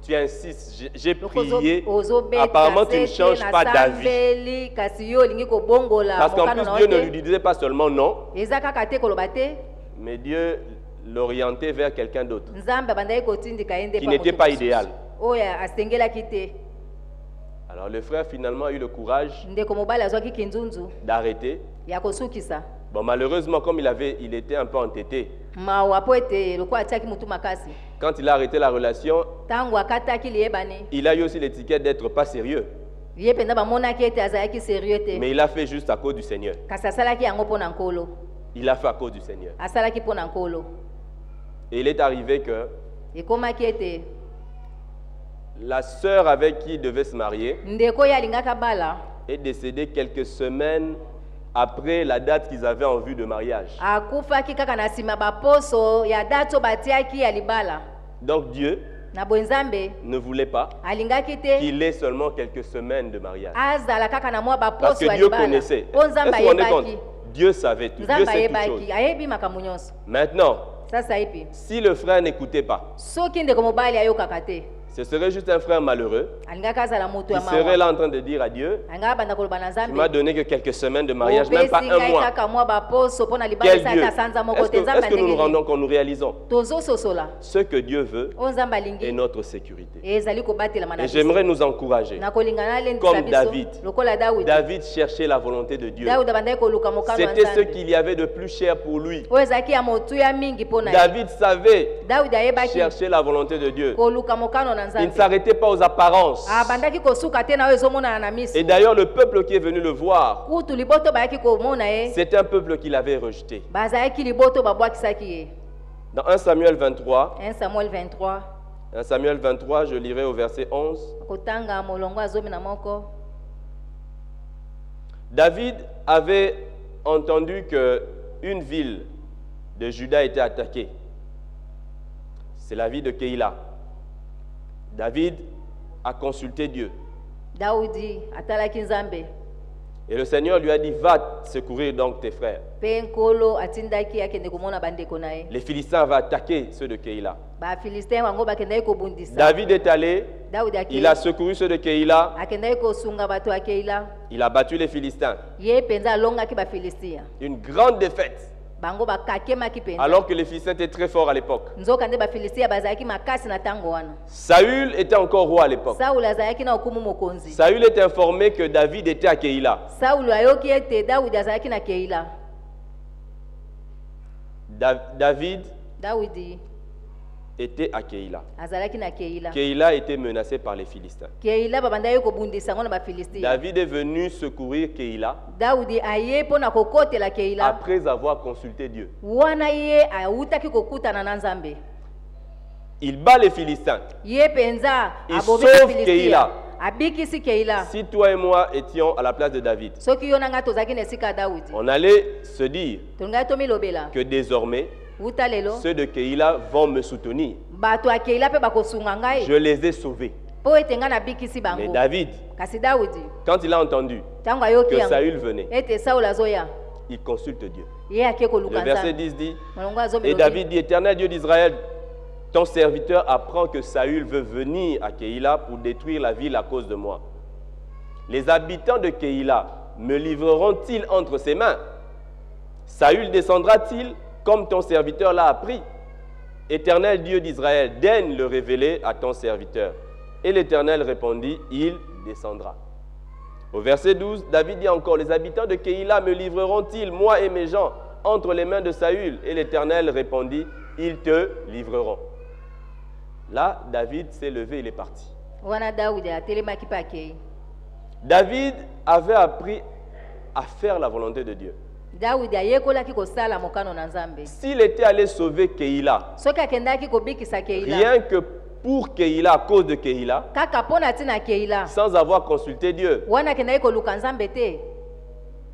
tu insistes, j'ai Loko prié, ozobeta apparemment tu ne sete changes na pas d'avis. sambeli, kasi yo olingi kobongola Parce qu'en mokano plus na Dieu yo ne te. lui disait pas seulement non, eza kaka te koloba te mais Dieu l'orientait vers quelqu'un d'autre Nzambe abandaki kotindika ye nde qui pa n'était moto pas mosusu. idéal. oyo asengelaki te. Alors le frère finalement a eu le courage ndeko mobali azwaki kinzunzu d'arrêter. ya kosukisa Bon, malheureusement, comme il était un peu entêté, mawa po ete lokola atiaki mutu makasi quand il a arrêté la relation, ntango akataki liyebani il a eu aussi l'étiquette d'être pas sérieux. ye mpenza bamonaki ete azalaki sérieux te. Mais il a fait juste à cause du Seigneur. kasi asalaki yango mpo na nkolo. Il a fait à cause du Seigneur. asalaki mpo na nkolo. Et il est arrivé que ekomaki ete la sœur avec qui il devait se marier ndeko oyo alingaka bala est décédée quelques semaines après la date qu'ils avaient en vue de mariage. akufaki kaka na nsima baposo ya date oyo batiaki ya libala. Donc Dieu na boye Nzambe ne voulait pas alingaki te qu'il ait seulement quelques semaines de mariage. azala kaka na mwa Parce baposo que ya Dieu libala connaissait. mpo Nzambe Est-ce que vous vous rendez compte? ayebaki. Dieu savait tout. Dieu Nzambe sait toutes choses. ayebaki ayebi makambo nyonso. Maintenant, sasa ipi si le frère n'écoutait pas, soki ndeko mobali ayokaka te ce serait juste un frère malheureux alingaki azala moto qui ya serait mawa là en train de dire à Dieu, alingaki abanda koloba na tu m'as Nzambe donné que quelques semaines de mariage, même pas opesi un ngai mois. kaka mwa baposo mpo na libala Quel esa Dieu? ata sanza moko Est-ce te Nzambe que nous nous ndenge rendons nini compte, nous réalisons tozososola ce que Dieu veut oyo Nzambe est alingi notre sécurité. ezali kobatelama na Et biso. j'aimerais nous encourager. na kolingana Comme alendisa David. biso lokola Dawidi. David cherchait la volonté de Dieu. Dawidi abandaki koluka mokano wa C'était ce Nzambe qu'il y avait de plus cher pour lui. oyo ezalaki ya motuya mingi mpo na ye. David savait Dawidi ayebaki chercher la volonté de Dieu. koluka mokano na Il ne Nzambe s'arrêtait pas aux apparences. abandaki kosuka te na oyo ezomonana na miso Et d'ailleurs, le peuple qui est venu le voir, kutu liboto bayaki komona ye c'est un peuple qu'il avait rejeté. bazalaki liboto babwakisaki ye. Dans 1 Samuel 23, 1 Samuel 23 1 Samuel 23, je lirai au verset 11. kotanga molongo ya 11. David avait entendu que une ville de Juda était attaquée. C'est la ville de Keïla. David a consulté Dieu. Daudi atalaki Nzambe Et le Seigneur lui a dit, va secourir donc tes frères. mpe nkolo atindaki akende komona bandeko na ye. Les Philistins vont attaquer ceux de Keïla. bafilistin bango bakendaki kobundisa. David est allé, Daudi il a secouru ceux de Keïla, akendaki kosunga bato ya Keila il a battu les Philistins. ye mpenza alongaki bafilistia. Une grande défaite. bango bakakemaki penza alors que les Philistins étaient très forts à l'époque. nzoka nde bafilistia bazalaki makasi na ntango wana Saül était encore roi à l'époque. Saul azalaki na okumu mokonzi Saül est informé que David était à Keïla. Saul ayoki ete Daudi azalaki na Keila David Daudi était à Keïla. azalaki na Keila Keïla était menacée par les Philistins. Keila babandaki kobundisa ngo na bafilistia David est venu secourir Keïla Daudi aye mpona kokotela Keila après avoir consulté Dieu. wana ye awutaki kokutana na Nzambe Il bat les Philistins. ye penza Il abobe sauve Filistia. Keïla. Abikisi Keila Si toi et moi étions à la place de David, soki yo nanga tozalaki na esika ya Daudi on allait se dire tolingaki tomilobela que désormais, wuta lelo ceux de Keïla vont me soutenir. bato ya Keila mpe bakosunga ngai Je les ai sauvés. mpo ete ngai nabikisi Mais bango David, kasi Daudi quand il a entendu ntango ayoki que yango Saül venait, ete Saul azoya il consulte Dieu. ye ake Le koluka verset Nzambe 10 dit, molongo et azomelobi David dit, Éternel Dieu d'Israël, ton serviteur apprend que Saül veut venir à Keïla pour détruire la ville à cause de moi. Les habitants de Keïla me livreront-ils entre ses mains? Saül descendra-t-il comme ton serviteur l'a appris? Éternel Dieu d'Israël, daigne le révéler à ton serviteur. Et l'Éternel répondit, il descendra. Au verset 12, David dit encore, les habitants de Keïla me livreront-ils, moi et mes gens, entre les mains de Saül? Et l'Éternel répondit, ils te livreront. Là, David s'est levé, il est parti. wana Daudi atelemaki mpe akei David avait appris à faire la volonté de Dieu. Daudi ayekolaki kosala mokano na Nzambe S'il était allé sauver Keïla, soki akendaki kobikisa Keila rien que pour Keïla, à cause de Keïla, kaka mpo na ntina Keila sans avoir consulté Dieu, wana akendaki koluka Nzambe te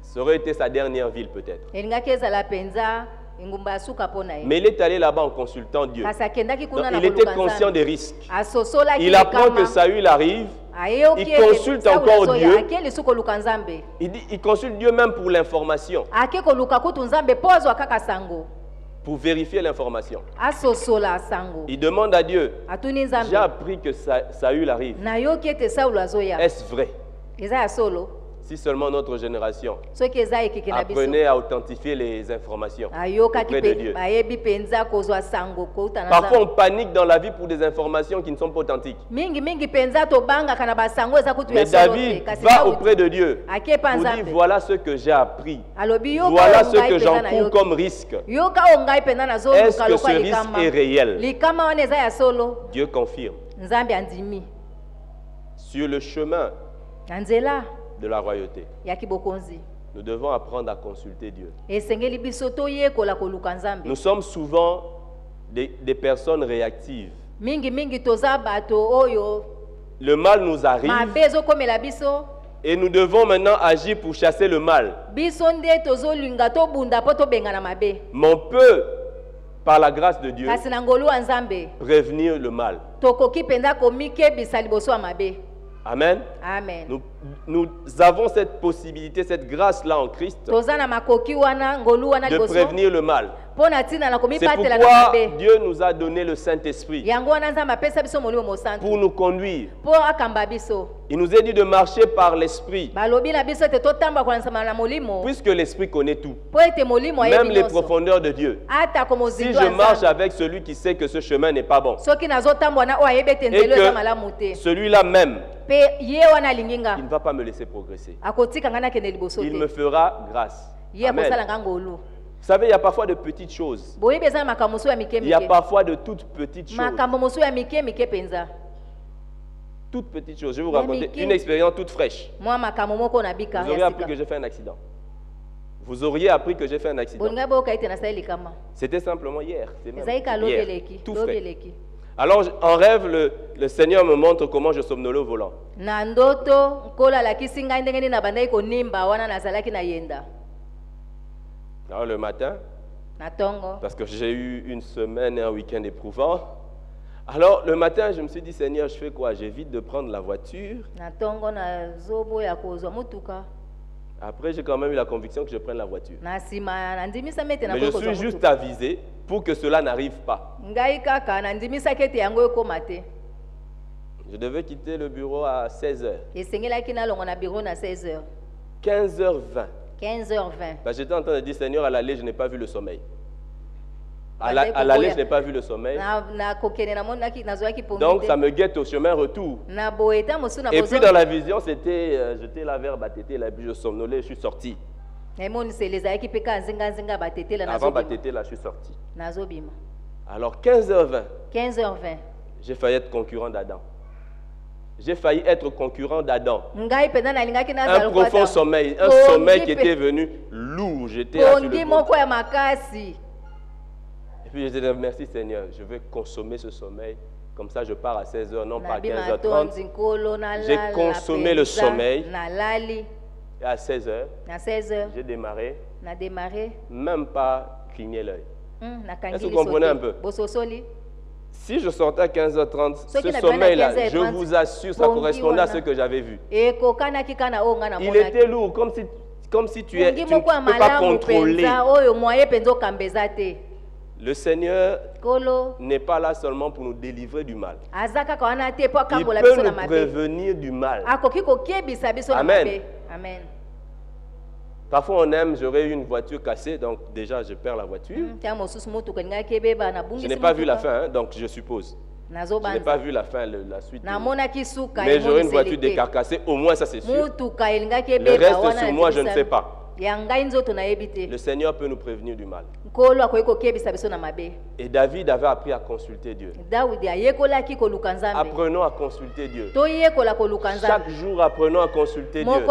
ça aurait été sa dernière ville peut-être. elingaki ezala penza engumba ya suka mpo na ye Mais il est allé là-bas en consultant Dieu. kasi akendaki Donc, kuna na il était koluka conscient Nzambe des risques. asosolaki Il apprend que likama Saül arrive, ayeyoki il consulte encore Dieu. ake lisu koluka Nzambe il consulte Dieu même pour l'information, ake koluka kutu Nzambe mpo azwa kaka sango pour vérifier l'information. asosola sango Il demande à Dieu, atuni j'ai Nzambe appris que Saül arrive. nayoki ete Saulo azoya Est-ce vrai? eza ya solo Si seulement notre génération soki eza ekeke na biso apprenait à authentifier les informations ayokaki auprès de Dieu. bayebi penza kozwa sango kouta na Parfois, on Nzambe panique dans la vie pour des informations qui ne sont pas authentiques. mingi penza tobangaka na basango eza kutu Mais ya solo te David kasi va Daudi auprès de Dieu ake pa pour dire, Nzambe voilà ce que j'ai appris. alobi yoka Voilà oyo ce ngai que penza j'encours nayoki. comme risque. yoka oyo ngai penza Est-ce nazoluka que lokwa ce risque likama est réel? likama wana eza ya solo Dieu confirme. Nzambe andimi Sur le chemin na nzela de la royauté, ya kibokonzi nous devons apprendre à consulter Dieu. esengeli biso toyekola koluka Nzambe Nous sommes souvent des personnes réactives. mingi toza bato oyo Le mal nous arrive mabe ezokomela biso et nous devons maintenant agir pour chasser le mal. biso nde tozolinga tobunda mpo tobengana mabe Mais on peut, par la grâce de Dieu, kasi na ngolu ya Nzambe prévenir le mal. tokoki mpenza komikebisa liboso ya mabe Amen. amen Nous avons cette possibilité, cette grâce-là en Christ, toza na makoki wana ngolu wana de liboso prévenir le mal. mpo na ntina na C'est komibatela na pourquoi mabe Dieu nous a donné le Saint-Esprit yango wana Nzambe apesa biso molimo mosantu pour nous conduire. mpo akamba biso Il nous est dit de marcher par l'Esprit, balobi na biso ete totambola nsima na molimo puisque l'Esprit connaît tout, mpo ete molimo même ayebi les nyonso profondeurs de Dieu. atako Si mozindo je ya marche Nzambe avec celui qui sait que ce chemin n'est pas bon, soki nazotambola na oyo ayebi ete et nzelo eza que malamu te celui-là même, mpe ye wana alingi nga il ne va pas me laisser progresser. akotika nga nakende liboso Il me te fera grâce. ye Amen. akosala nga ngolu Vous savez, il y a parfois de petites choses. boyebi eza na makambo mosusu ya mike Il y a mike parfois de toutes petites choses. makambo mosusu ya mike mike mpenza Toutes petites choses. Je vais vous Mais raconter Mickey. une expérience toute fraîche. mwa makambo moko na bika Vous auriez ya appris que sika j'ai fait un accident. Vous auriez appris que j'ai fait un accident. bolingai boyoka ete nasali likama C'était simplement hier. C'est même ezalaki ka lobi hier. eleki Tout lobi frais. eleki Alors, en rêve, le Seigneur me montre comment je somnolais au volant. na ndoto nkolo alakisi ngai ndenge nini nabandaki konimba wana nazalaki na yenda Alors, le matin, na ntongo parce que j'ai eu une semaine et un week-end éprouvant. Alors, le matin, je me suis dit, Seigneur, je fais quoi? J'évite de prendre la voiture. na ntongo nazoboya kozwa motuka Après, j'ai quand même eu la conviction que je prenne la voiture. na nsima nandimisami ete Mais je nakoki suis kozwa juste motuka avisé pour que cela n'arrive pas. ngai kaka nandimisaki ete yango ekóma te Je devais quitter le bureau à 16h. esengelaki nalongo na biro na 16h 15h20, 15h20. Bah, j'étais en train de dire, Seigneur, à l'aller, je n'ai pas vu le sommeil. À l'aller, je n'ai pas vu le sommeil. Donc, ça me guette au chemin retour. Et puis, dans la vision, c'était, j'étais là vers Batété, là, et puis je somnolais, je suis sorti. Avant Batété, là, je suis sorti. Alors, 15h20, j'ai failli être concurrent d'Adam. J'ai failli être concurrent d'Adam. Un profond sommeil, un sommeil qui était venu lourd. J'étais là sur le bord. Et puis je disais, merci Seigneur, je vais consommer ce sommeil. Comme ça, je pars à 16h, non pas à 15h30. J'ai consommé le sommeil. Et à 16h, j'ai démarré. Même pas cligner l'œil. Est-ce que vous comprenez un peu? Si je sortais à 15h30, ce sommeil-là, je vous assure, ça correspondait à ce que j'avais vu. Il était lourd, comme si tu ne peux pas contrôler. Le Seigneur n'est pas là seulement pour nous délivrer du mal. Il peut nous prévenir du mal. Amen. Parfois on aime, j'aurais eu une voiture cassée, donc déjà je perds la voiture. Je n'ai pas vu la fin, hein, donc je suppose. Je n'ai pas vu la fin, la suite. Mais j'aurais une voiture décarcassée, au moins ça c'est sûr. Le reste sur moi, je ne sais pas. Le Seigneur peut nous prévenir du mal. Et David avait appris à consulter Dieu. Apprenons à consulter Dieu. Chaque jour, apprenons à consulter Dieu.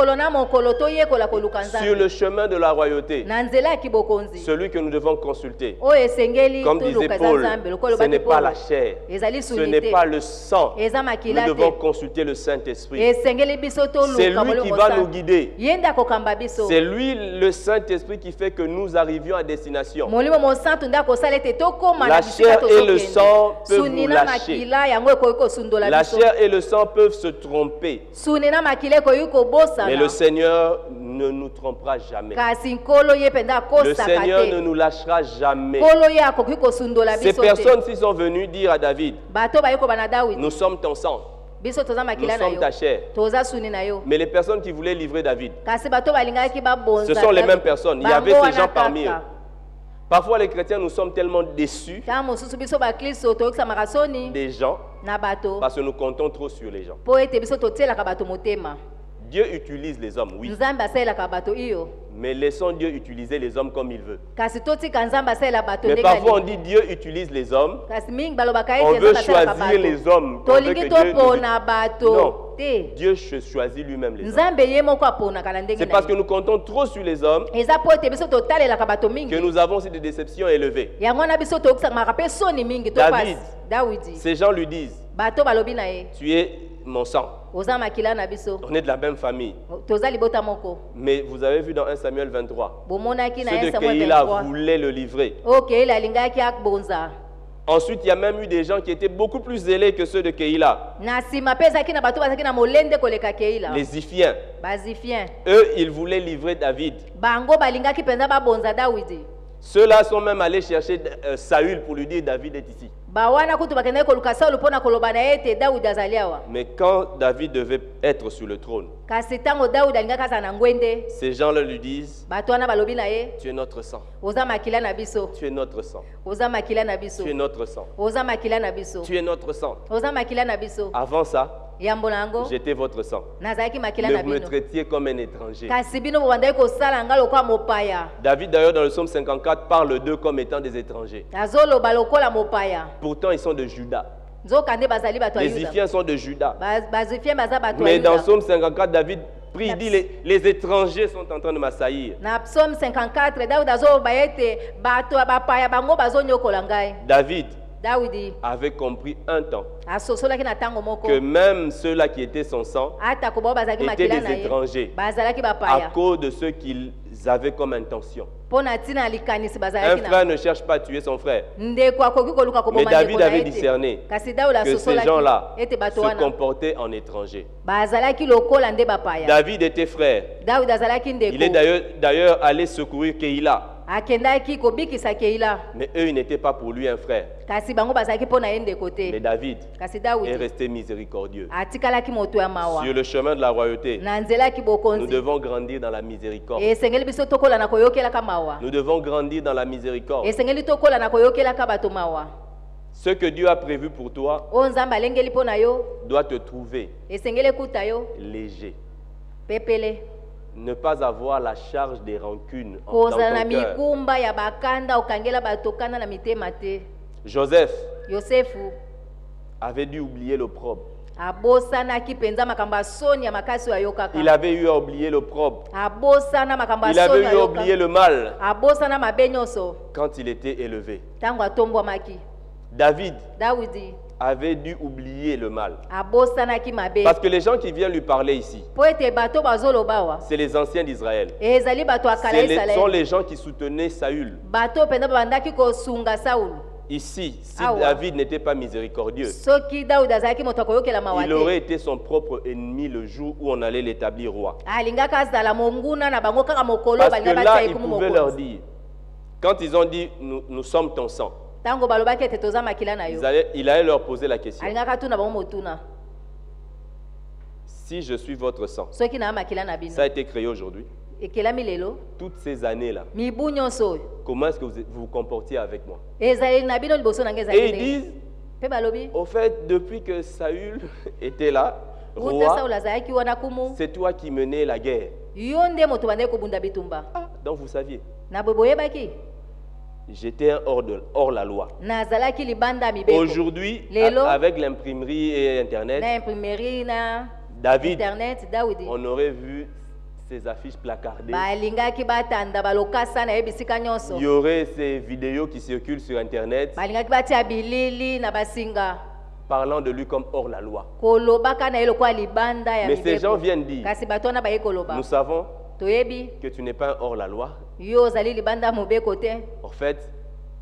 Sur le chemin de la royauté, celui que nous devons consulter, comme disait Paul, ce n'est pas la chair, ce n'est pas le sang. Nous devons consulter le Saint-Esprit. C'est lui qui va nous guider. C'est lui, le Saint-Esprit, qui fait que nous arrivions à destination. La chair et le sang peuvent nous lâcher. La chair et le sang peuvent se tromper. Mais le Seigneur ne nous trompera jamais. Le Seigneur ne nous lâchera jamais. Ces personnes-ci sont venues dire à David, nous sommes ton sang. Nous sommes ta chair. Mais les personnes qui voulaient livrer David, ce sont les mêmes personnes. Il y avait ces gens parmi eux. Parfois, les chrétiens, nous sommes tellement déçus des gens parce que nous comptons trop sur les gens. Dieu utilise les hommes, oui. Mais laissons Dieu utiliser les hommes comme il veut. Mais parfois on dit Dieu utilise les hommes. On veut choisir les hommes. On veut que Dieu non. Dieu choisit lui-même les hommes. C'est parce que nous comptons trop sur les hommes que nous aussi des déceptions élevées. David, ces gens lui disent, tu es mon sang. On est de la même famille. Mais vous avez vu dans 1 Samuel 23, ceux de Keïla voulaient le livrer. Ensuite, il y a même eu des gens qui étaient beaucoup plus zélés que ceux de Keïla. Les Ziphiens. Eux, ils voulaient livrer David. Ceux-là sont même allés chercher Saül pour lui dire David est ici. Mais quand David devait être sur le trône, ces gens-là lui disent, tu es notre sang. Tu es notre sang. Tu es notre sang. Tu es notre sang. Avant ça, j'étais votre sang. Ne me traitiez comme un étranger. David, d'ailleurs, dans le psaume 54, parle d'eux comme étant des étrangers. Pourtant, ils sont de Juda. Les Ziphiens sont de Juda. Mais dans le psaume 54, David prie, il dit les étrangers sont en train de m'assaillir. David avait compris un temps que même ceux-là qui étaient son sang étaient des étrangers à cause de ce qu'ils avaient comme intention. Un frère ne cherche pas à tuer son frère. Mais David avait discerné que ces gens-là se comportaient en étrangers. David était frère. Il est d'ailleurs allé secourir Keïla. akendaki kobikisa Keila. Mais eux, ils n'étaient pas pour lui un frère. Kasi bango bazalaki pona yende côté. Mais David Kasi est Daudi resté miséricordieux. atikalaki moto ya mawa. Sur le chemin de la royauté, Na nzela ki nous bokonzi. devons grandir dans la miséricorde. Esengeli biso tokola na koyokelaka mawa. Nous devons grandir dans la miséricorde. Esengeli tokola na koyokelaka bato mawa. Ce que Dieu a prévu pour toi O nzamba alengeli pona yo. doit te trouver Esengeli kuta yo. léger. Pepele. Ne pas avoir la charge des rancunes dans Kozala na ton cœur. mikumba ya bakanda okangela bato kana na mitema te. Joseph Yosefu avait dû oublier l'opprobre. abosanaki penza makambo ya soni ya makasi oyo kaka. Il avait eu à oublier l'opprobre. Abosana makambo ya Il avait soni eu à oyo oublier kaka. le mal Abosana mabe nyonso quand il était élevé. tango atombwamaki. David Daudi avait dû oublier le mal. abosanaki mabe. Parce que les gens qui viennent lui parler ici, Po ete bato bazoloba wa. c'est les anciens d'Israël. Ezali bato ya kala Sont Israele. les gens qui soutenaient Saül. Bato penza babandaki kosunga Saulu. Ici, si Ah ouais. David n'était pas miséricordieux, Soki Daudi azalaki moto akoyokela mawa il aurait te. été son propre ennemi le jour où on allait l'établir roi. Alingaka azala monguna na bango kaka mokolo Parce que balinga là, batia il ekumu pouvait leur mokonzi. dire, quand ils ont dit, nous sommes ton sang, Tango balobaki ete toza makila na yo. il allait leur poser la question, Alingaka tuna bango motuna. si je suis votre sang, Soki na makila na bino. ça a été créé aujourd'hui, Ekelami lelo. toutes ces années-là, Mibu nyonso. comment est-ce que vous vous comportiez avec moi? Ezali na bino liboso na Et ils ngeza. disent, Pe balobi. au fait, depuis que Saül était là, Uta roi, Saul azalaki wana kumu. c'est toi qui menais la guerre. Yo nde moto bande kobunda bitumba. Ah, donc vous saviez, Na boyebaki. j'étais hors la loi. Nazalaki libanda mibeko. Aujourd'hui, Lelo. avec l'imprimerie et Internet, Na imprimerie na David, internet Daudi. on aurait vu ces affiches placardées. Balingaki batanda balokasa na ebisika nyonso. Il y aurait ces vidéos qui circulent sur Internet Balingaki batia bilili na basinga. parlant de lui comme hors la loi. Kolobaka na yelo kwa libanda ya Mais ces gens mibeko. viennent dire, Kasi bato na baye koloba. nous savons Toyebi que tu n'es pas un hors la loi. yo zali libanda mobeko te. En fait,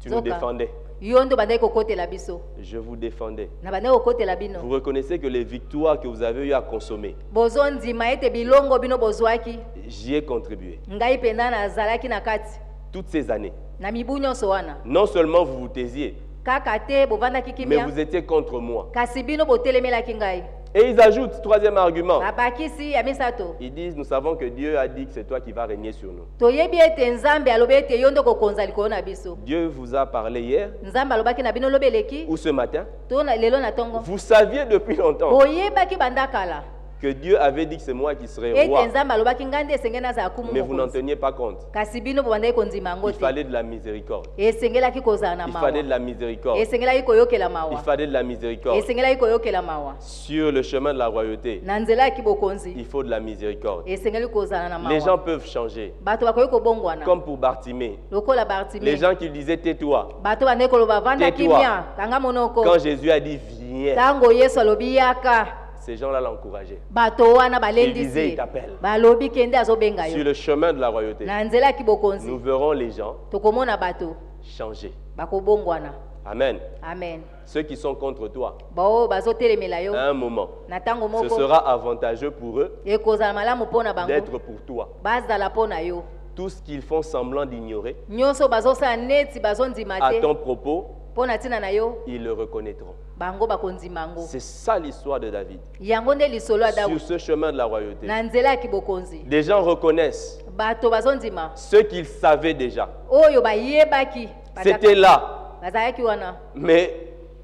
tu nous Zoka. défendais. Yo ndo bandai kokotela biso. Je vous défendais. Na bandai kokotela bino. Vous reconnaissez que les victoires que vous avez eu à consommer, Bozo ndima ete bilongo bino bozwaki. j'y ai contribué. Ngai penda na zalaki na kati. Toutes ces années, Na mibu nyonso wana. non seulement vous vous taisiez, Kaka te bovandaki mais kimia. vous étiez contre moi. Kasi bino botelemelaki ngai. Et ils ajoutent, troisième argument, Babakisi ya misato. ils disent, nous savons que Dieu a dit que c'est toi qui vas régner sur nous. Toyebi ete nzambe alobi ete yo ndo kokonza likolo na biso. Dieu vous a parlé hier Nzambe alobaki na bino lobeleki. ou ce matin. To na lelo na tongo. Vous saviez depuis longtemps Boyebaki bandakala. que Dieu avait dit que c'est moi qui serais Ete roi, nzambe alobaki ngande esenge na za kumu mais vous n'en mokonzi. teniez pas compte. Kasi bino bobandai konzima ngo Il te. fallait de la miséricorde. Esengelaki kozala na Il mawa. fallait de la miséricorde. Esengelaki koyokela Il mawa. fallait de la miséricorde. Esengelaki koyokela mawa. Sur le chemin de la royauté, Na nzela ya kibokonzi. il faut de la miséricorde. Esengeli kozala na Les gens mawa. peuvent changer. Bato bakoki kobongwana. Comme pour Bartimée. Lokola Bartimée. Les gens qui disaient tais-toi. Bato bandai koloba vanda Tais-toi. kimia. Kanga monoko. Quand Jésus a dit viens, Tango Yesu alobi yaka. ces gens-là l'encourageaient. Bato wana Il disait balendisi. il t'appelle. Balobi kende azobenga Sur yo. le chemin de la royauté, Na nzela ya kibokonzi. nous verrons les gens Tokomona bato. changer. Bakobongwana. Amen. Amen. Ceux qui sont contre toi, Bao bazotelemela yo. à un moment, Na tango ce moko. sera avantageux pour eux Ekozala malamu pona bango. d'être pour toi. Bazala pona yo. Tout ce qu'ils font semblant d'ignorer Nyonso bazosala neti bazondima à te. ton propos, Pona tina na yo. ils le reconnaîtront. Bango bakondima ngo. C'est ça l'histoire de David. Yango nde lisolo ya Sur Daudi. ce chemin de la royauté, Na nzela ya kibokonzi. des gens reconnaissent Bato bazondima. ce qu'ils savaient déjà. Oyo bayebaki. C'était là, Bazalaki wana. mais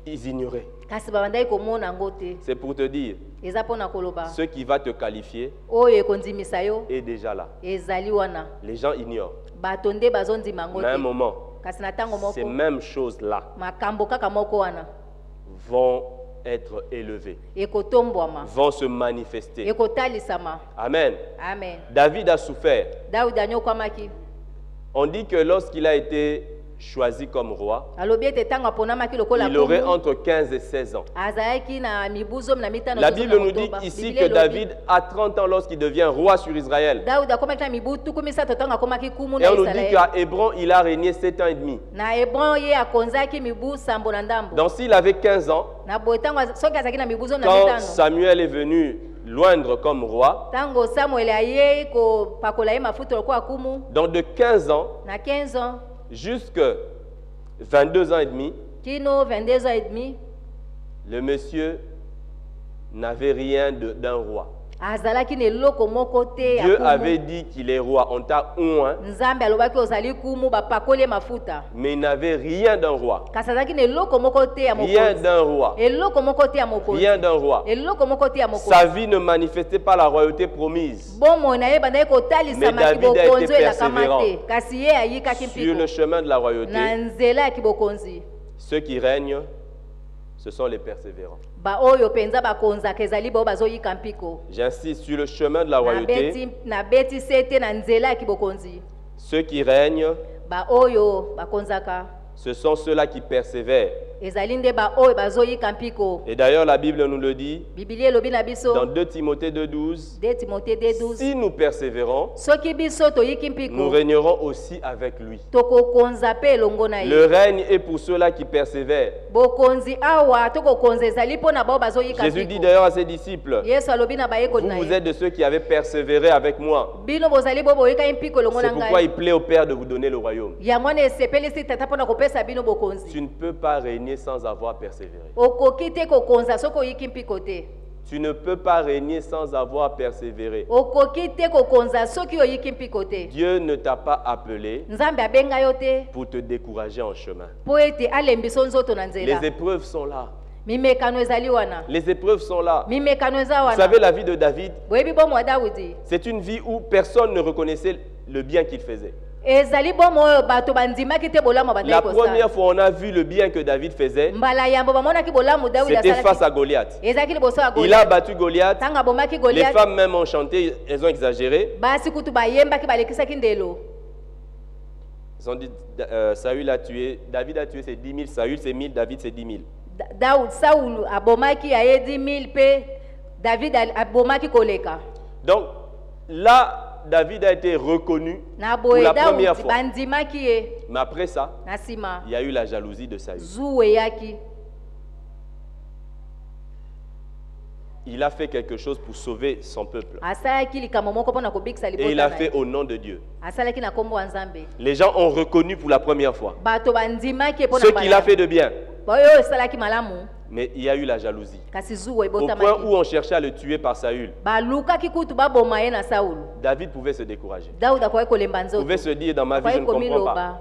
ils ignoraient. Kasi babandaki komona ngo te. C'est pour te dire, Eza pona koloba. ce qui va te qualifier Oyo ekondimisa yo. est déjà là. Ezali wana. Les gens ignorent. Bato nde bazondima ngo Mais à un te. moment, Kasi na tango moko. ces mêmes choses-là Makambo kaka moko wana. vont être élevées, Ekotombwama. vont se manifester. Ekotalisama. Amen. Amen. David a souffert. Daudi anyokwamaki. On dit que lorsqu'il a été choisi comme roi, Alobi ete tango aponamaki lokola il aurait kumu. entre 15 et 16 ans. Azalaki na mibuzo na mitano. La tozo Bible na nous dit motoba. ici Biblia que elobi, David a 30 ans lorsqu'il devient roi sur Israël. Daudi akomaki na mibu tuku misato tango akomaki kumu Et na on nous dit Israël. qu'à Hébron, il a régné 7 ans et demi. Na Hebron ye akonzaki mibu sambo na ndambo. Donc s'il avait 15 ans, Na boye tango soki azalaki na mibuzo na quand mitano. Samuel est venu l'oindre comme roi. Tango Samuel aye ko pakola ye mafuta lokola kumu. Donc de 15 ans Na 15 ans jusqu'à 22 ans et demi, kino 22 ans et demi. le monsieur n'avait rien d'un roi. Azalaki ne loko moko te ya Dieu kumu. avait dit qu'il est roi. On t'a oint, Nzambe alobaki ozali kumu ba pakole mafuta. mais il n'avait rien d'un roi. Kasazaki ne loko moko te ya Rien mokonzi. d'un roi. Eloko moko te ya mokonzi. Rien d'un roi. Eloko moko te ya mokonzi. Sa vie ne manifestait pas la royauté promise. Bomo na ye bandaki kotalisa Mais maki David a bokonzi été elakama te. persévérant Kasi ye ayikaki sur le mpiko. chemin de la royauté. Na nzela ya kibokonzi. Ceux qui règnent, ce sont les persévérants. Ba oyo penza bakonzaka ezali bao bazoyika mpiko. J'insiste, sur le chemin de la royauté, Na beti sete na nzela ya kibokonzi. ceux qui règnent, Ba oyo bakonzaka ce sont ceux-là qui persévèrent. ezali nde ba oyo bazoyika mpiko. Et d'ailleurs, la Bible nous le dit Biblia elobi na dans biso 2 Timothée 2,12, 2 Timothée 2:12. si nous persévérons, Soki biso toyiki nous mpiko régnerons aussi avec lui. tokokonza mpe elongo na Le ye. règne est pour ceux-là qui persévèrent. Bokonzi awa tokokonza ezali mpo na bao bazoyika Jésus dit mpiko. d'ailleurs à ses disciples, Yesu alobi na bayekoli na vous ye. êtes de ceux qui avaient persévéré avec moi. Bino bozali bo boyika mpiko elongo C'est na pourquoi ngai. il plaît au Père de vous donner le royaume. Yango wana esepelisi tata mpo na kopesa bino Tu bokonzi. ne peux pas régner sans avoir persévéré. Okoki te kokonza soki oyiki mpiko te. Tu ne peux pas régner sans avoir persévéré. Okoki te kokonza soki oyiki mpiko te. Dieu ne t'a pas appelé Nzambe abenga yo te pour te décourager en chemin. mpo ete alembiso nzoto na nzela. Les épreuves sont là. Mimekano ezali wana. Les épreuves sont là. Mimekano eza Vous wana. savez, la vie de David, Boyebi bomo ya Daudi. c'est une vie où personne ne reconnaissait le bien qu'il faisait. Ezali bomo oyo bato bandimaki te bolamu La bandaki kosala. première fois, on a vu le bien que David faisait, Mbala yambo bamonaki bolamu Daudi c'était face asalaki. à Goliath. Ezalaki liboso ya Il a Goliath. battu Goliath. Tanga bomaki Les Goliath. femmes même ont chanté, elles ont exagéré. Basi kutu bayembaki balekisaki ndelo. Ils ont dit, Saül a tué, David a tué ses 10 000, Saül c'est 1000, David c'est 10 000. Daud Saul abomaki aye 10 000 pe David abomaki koleka. Donc là, David a été reconnu Na pour boye la Daud première fois. bandimaki ye Mais après ça, na sima il y a eu la jalousie de Saül. zuwe yaki. Il a fait quelque chose pour sauver son peuple. Asalaki likambo moko mpona kobikisa Et il libota a na fait ye. au nom de Dieu. Asalaki na kombo ya Nzambe. Les gens ont reconnu pour la première fois Bato bandimaki ye ce mpona qu'il a fait de bien. Oyo esalaki malamu Mais il y a eu la jalousie. kasi zuwe Au point ebotamaki. où on cherchait à le tuer par Saül, Balukaki kutu baboma ye na Saul. David pouvait se décourager. Daud akoki kolemba Il pouvait nzoto. se dire, dans ma vie, je ne Akoki comprends pas. komiloba.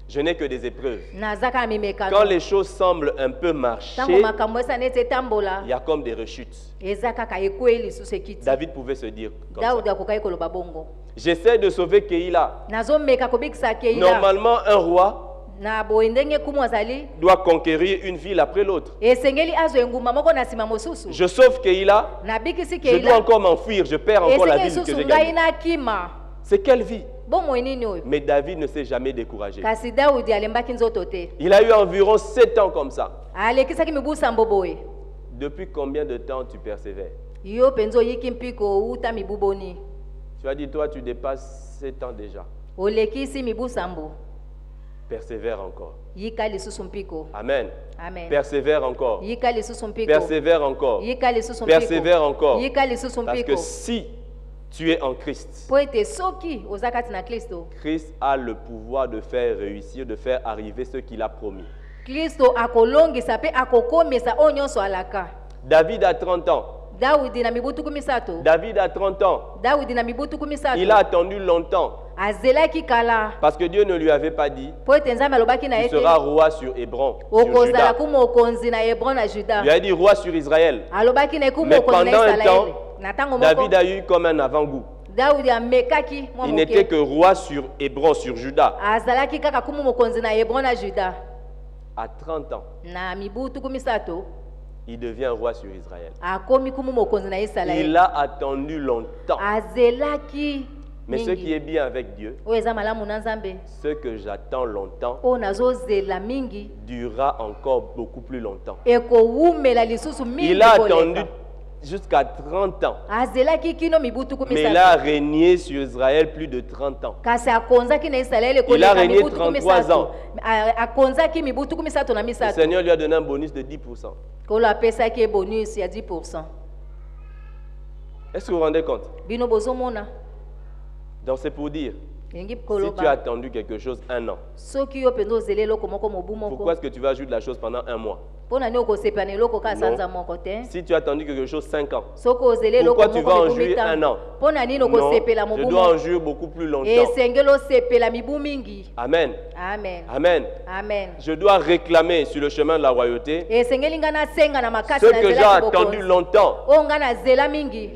Je n'ai que des épreuves. Nazaka na mimekano. Quand les choses semblent un peu Tango marcher, makambo esa neti etambola. il y a comme des rechutes. Eza kaka ekweli lisusu ekiti. David pouvait se dire comme Daudi ça. akokaki koloba bongo. J'essaie de sauver Keïla. Nazomeka kobikisa Keila. Normalement, un roi Na boye ndenge kumu azali. doit conquérir une ville après l'autre. Esengeli azwa engumba moko na nsima mosusu. Je sauve Keïla, Nabikisi je dois Keila. encore m'enfuir, je perds encore la Esengeli ville que susu j'ai ngai gagnée. nakima. C'est quelle vie? Bomoi nini oyo? Mais David ne s'est jamais découragé. Kasi Daudi alembaki nzoto te. Il a eu environ 7 ans comme ça. Alekisaki mibusa mboboye. Depuis combien de temps tu persévères? Yo penzo yiki mpiko uta mibuboni. Tu as dit, toi, tu dépasses 7 ans déjà. Olekisi mibusa mbo. Persévère encore. Yika lisusu mpiko. Amen. Amen. Persévère encore. Yika lisusu mpiko. Persévère encore. Yika lisusu mpiko. Persévère encore. Yika lisusu Parce mpiko. que si tu es en Christ, Po ete soki oza kati na Kristo. Christ a le pouvoir de faire réussir, de faire arriver ce qu'il a promis. Kristo akolongisa pe akokomisa oyo nyonso alaka. David a 30 ans. Daudi na mibutuku misato. David a 30 ans. Daudi na mibutuku misato. Il a attendu longtemps azelaki kala. parce que Dieu ne lui avait pas dit Po ete Nzambe alobaki na tu ete seras roi sur Hébron, sur okozala Juda. kumu okonzi na Hebron na Juda. Il a dit roi sur Israël. Alobaki na kumu Mais okonzi na pendant un Israël. temps, Na tango moko David a eu comme un avant-goût. Daudi amekaki mwa Il n'était moke. que roi sur Hébron, sur Juda. Azalaki kaka kumu mokonzi na Hebron na Juda. À 30 ans, Na mibutuku misato il devient roi sur Israël. akomi kumu mokonzi na Israël. Il a attendu longtemps. Azelaki Mais ce qui est bien avec Dieu, oyo eza malamu na Nzambe ce que j'attends longtemps oyo nazozela mingi durera encore beaucoup plus longtemps. ekowumela lisusu mingi Il a koleka. attendu jusqu'à 30 ans. azelaki kino mibutuku Mais il a misato régné sur Israël plus de 30 ans. kasi akonzaki na Israele Il a koleka régné mibutuku 33 misato ans. akonzaki mibutuku misato na Le misato Seigneur lui a donné un bonus de 10%. kolo apesaki ye bonus ya 10%. Est-ce que vous vous rendez compte? Bino bozomona. Donc c'est pour dire, Elingi si koloba. tu as attendu quelque chose 1 an, Soki yo pendo zele eloko moko mobu moko. pourquoi est-ce que tu vas ajouter la chose pendant 1 mois? Pona ni okosepela na eloko ka sanza Non. moko te. Si tu as attendu quelque chose 5 ans, Soko ozele eloko pourquoi tu vas en moko jouir mibu 1 an? Pona ni Non, okosepela je mobu dois en moko. jouir beaucoup plus longtemps. Esengelo sepela mibu mingi. Amen. Amen. Amen. Amen. Je dois réclamer sur le chemin de la royauté Esengeli ngana senga na makasi ce na que j'ai zela attendu longtemps. O ngana zela mingi.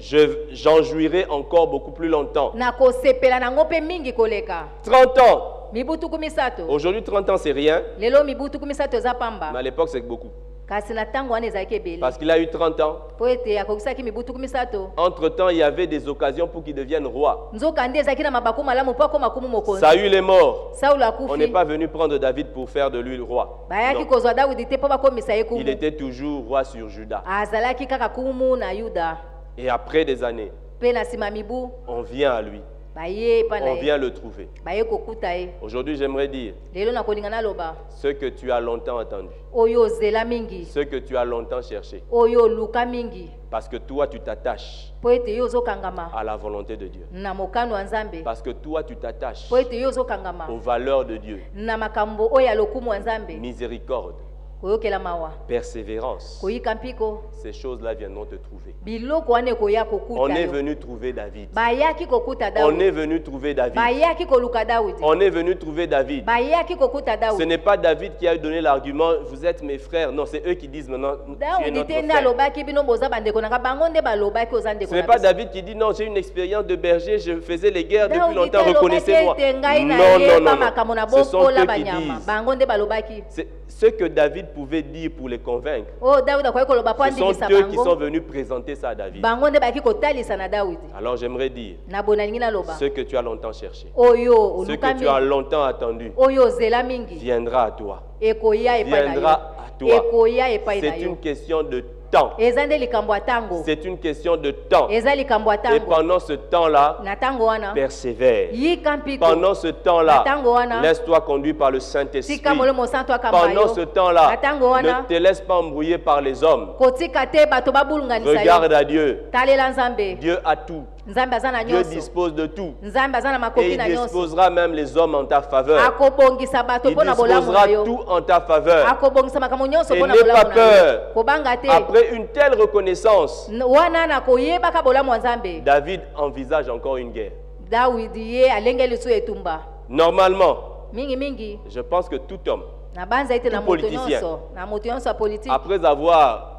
J'en jouirai encore beaucoup plus longtemps. Na kosepela na ngope mingi koleka. 30 ans. Mibutu kumisato. Aujourd'hui, 30 ans, c'est rien. Lelo mibutu kumisato za pamba. Mais à l'époque, c'est beaucoup. Kasi na tango wana ezalaki ebele. Parce qu'il a eu 30 ans. Po ete akokisaki mibutu kumisato. Entre-temps, il y avait des occasions pour qu'il devienne roi. Nzoka nde ezalaki na mabaku malamu po akoma kumu mokonzi. Saül est mort. Saulo On n'est akufi. pas venu prendre David pour faire de lui le roi. Bayaki Non. kozwa Dawidi te po bakomisa ye Il kumu. était toujours roi sur Juda. Azalaki kaka kumu na Yuda. Et après des années, Pe na sima mibu on vient à lui. baye pa na On ye. vient le trouver. Baye kokuta ye. Aujourd'hui, j'aimerais dire Lelo na kolinga na loba. ce que tu as longtemps attendu, Oyo zela mingi. ce que tu as longtemps cherché. Oyo luka mingi. Parce que toi, tu t'attaches Po ete yo ozokangama à la volonté de Dieu. na mokano wa Nzambe. Parce que toi, tu t'attaches Po ete yo ozokangama aux valeurs de Dieu. na makambo oyo ya lokumu wa Nzambe. Miséricorde, Koyokela mawa. persévérance. Koyika mpiko. Ces choses-là viendront te trouver. Biloko wane koya On kokuta est yo. venu trouver David. Bayaki kokuta On Dawidi. est venu trouver David. Bayaki koluka Dawidi. On est venu trouver David. Bayaki kokuta Ce Dawidi. n'est pas David qui a donné l'argument, vous êtes mes frères. Non, c'est eux qui disent maintenant, tu es Dawidi notre te nde frère. alobaki bino boza bandeko nanga bango nde balobaki oza ndeko Ce n'est na pas biso. David qui dit, non, j'ai une expérience de berger, je faisais les guerres depuis Dawidi longtemps, te reconnaissez-moi. alobaki ete ngai na Non, non, yeba non, makambo na non. Ce sont bokola eux qui banyama. disent. Bango nde balobaki. C'est ce que David pouvait dire pour les convaincre. Oh Dawidi akoki koloba po Ce sont andimisa eux qui sont bango. venus présenter ça à David. Bango nde baki kotalisa na Dawidi. Alors j'aimerais dire, Na bonalingi na loba. ce que tu as longtemps cherché, Oyo ce oluka que tu as mingi. longtemps attendu, Oyo zela mingi. viendra à toi. Ekoya epai na Viendra yo. à toi. Ekoya epai na C'est yo. une question de temps. Eza nde likambo ya tango. C'est une question de temps. Eza likambo ya Et tango. pendant ce temps-là, Na tango wana. persévère. Yika mpiko. Pendant ce temps-là, Natango wana. laisse-toi conduire par le Saint-Esprit. Tika molemo santo akamba yo. Pendant ce temps-là, Natango wana. ne te laisse pas embrouiller par les hommes. Kotika te bato babulunganisa yo. Regarde à Dieu. Talela Nzambe. Dieu a tout. Nzambe aza na Dieu nyonso. dispose de tout. Nzambe aza na Et makoki il na nyonso. disposera même les hommes en ta faveur. Akobongisa bato Il mpo na bolamu disposera na yo. tout en ta faveur. Akobongisa makambo nyonso Et mpo na n'aie bolamu pas na peur. yo. Kobanga te. Après une telle reconnaissance, Wana na koyebaka bolamu ya Nzambe. David envisage encore une guerre. Dawidi ye alengeli su etumba. Normalement, Mingi mingi. je pense que tout homme, Na banza ete na Tout moto politicien. nyonso. Na moto nyonso ya politiki. après avoir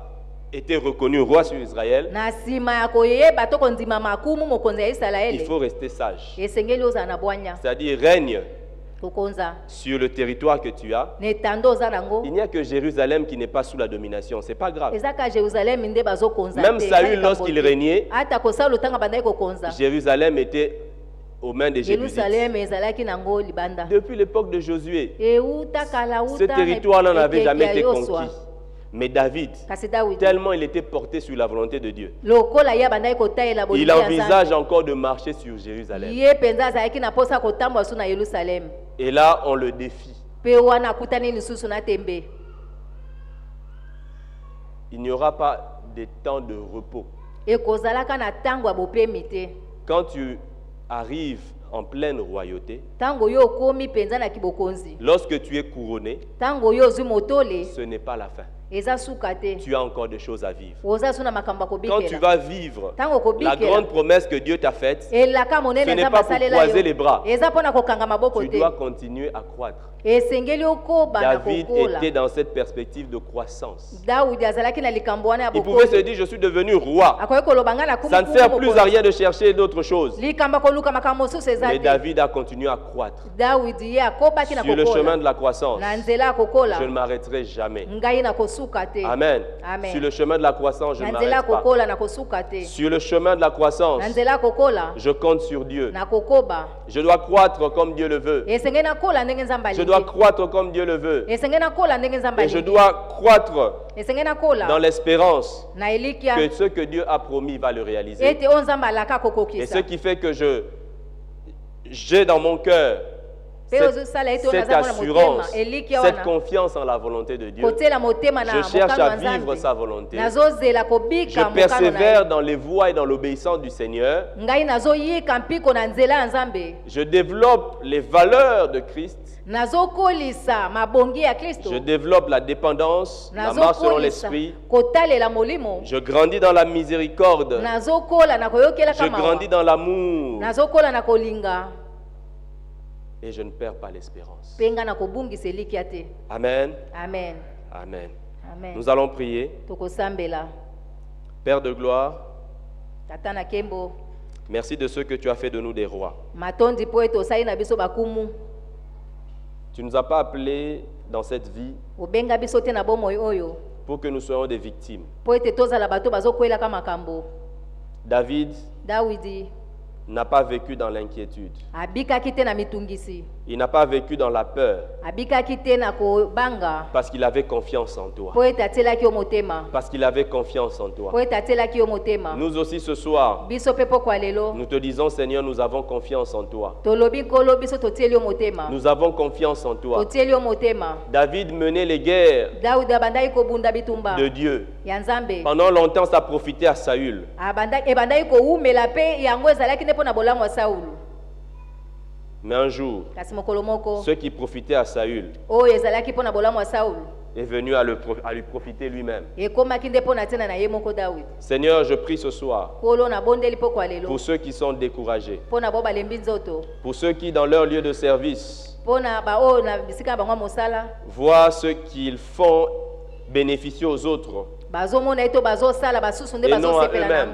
été reconnu roi sur Israël, Na nsima ya koyeba to kondima makumu mokonzi ya il Israele. faut rester sage. Esengeli ozala na bwanya. C'est-à-dire, règne Kokonza. sur le territoire que tu as. Netando oza nango. Il n'y a que Jérusalem qui n'est pas sous la domination. C'est pas grave. Ezaka Jérusalem nde bazokonza. Même te. Saül, Ezali lorsqu'il kambo te. régnait, Ata kosala lutanga bandai kokonza. Jérusalem était aux mains des Jébusites. Yerusalem ezalaki nango libanda. Depuis l'époque de Josué, Euta kala uta. ce territoire-là n'avait jamais été Yosua. conquis. Mais David, Kasi Dawidi. tellement il était porté sur la volonté de Dieu, Lokola ya bandai kotaela il bolingo ya Nzambe. envisage encore de marcher sur Jérusalem. Ye penza azalaki na posa kotambola su na Yerusalem. Et là, on le défie. Pe wana akutani lisusu na tembe. Il n'y aura pas de temps de repos. Ekozalaka na tango ya bopemi te. Quand tu arrives en pleine royauté, Tango yo okomi penza na kibokonzi. lorsque tu es couronné, Tango yo ozwi motole. ce n'est pas la fin. Eza suka te. Tu as encore des choses à vivre. Oza su na makambo ya Quand tu kobikela. vas vivre Tango la kobikela. grande promesse que Dieu t'a faite, Elaka monene ce n'est Nzambe pas pour asalela croiser yo. les bras. Eza mpona kokanga maboko tu te. dois continuer à croître. Esengeli okoba na David kokola. était dans cette perspective de croissance. Dawidi azalaki na likambo wana ya Il pouvait se bokonzi. dire, je suis devenu roi. Akoki koloba nga na Ça ne sert plus à rien de chercher d'autres choses. likambo koluka makambo mosusu eza Mais te. David a continué à croître. Dawidi ye akobaki na Sur le chemin kokola. de la croissance, Na nzela ya kokola. je ne m'arrêterai jamais. Ngai na kosuka te. Amen. Amen. Sur le chemin de la croissance, je Na ne nzela ya m'arrête pas. kokola na kosuka te. Sur le chemin de la croissance, Na nzela ya kokola je compte sur Dieu. na kokoba. Je dois croître comme Dieu le veut. Esengeli nakola ndenge Nzambe Je dois alingi. croître comme Dieu le veut. Esengeli nakola ndenge Nzambe Et je alingi. dois croître Esengeli nakola dans l'espérance na elikia que ce que Dieu a promis va le réaliser. ete oyo Nzambe alaka Et ce kokokisa. qui fait que j'ai dans mon cœur cette assurance, cette confiance en la volonté de Dieu. Je cherche à vivre sa volonté. Je persévère dans les voies et dans l'obéissance du Seigneur. Je développe les valeurs de Christ. Je développe la dépendance, la marche selon l'esprit. Je grandis dans la miséricorde. Je grandis dans l'amour. Et je ne perds pas l'espérance. Amen. Amen. Amen. Amen. Nous allons prier. Père de gloire, merci de ce que tu as fait de nous des rois. Tu ne nous as pas appelés dans cette vie pour que nous soyons des victimes. David n'a pas vécu dans l'inquiétude. Il n'a pas vécu dans la peur. Parce qu'il avait confiance en toi. Parce qu'il avait confiance en toi. Nous aussi ce soir, nous te disons Seigneur, nous avons confiance en toi. Nous avons confiance en toi. David menait les guerres de Dieu. Pendant longtemps, ça profitait à Saül. Mais un jour, ceux qui profitaient à Saül est venu à lui profiter lui-même. Seigneur, je prie ce soir pour ceux qui sont découragés, pour ceux qui dans leur lieu de service voient ce qu'ils font bénéficier aux autres et non à eux-mêmes.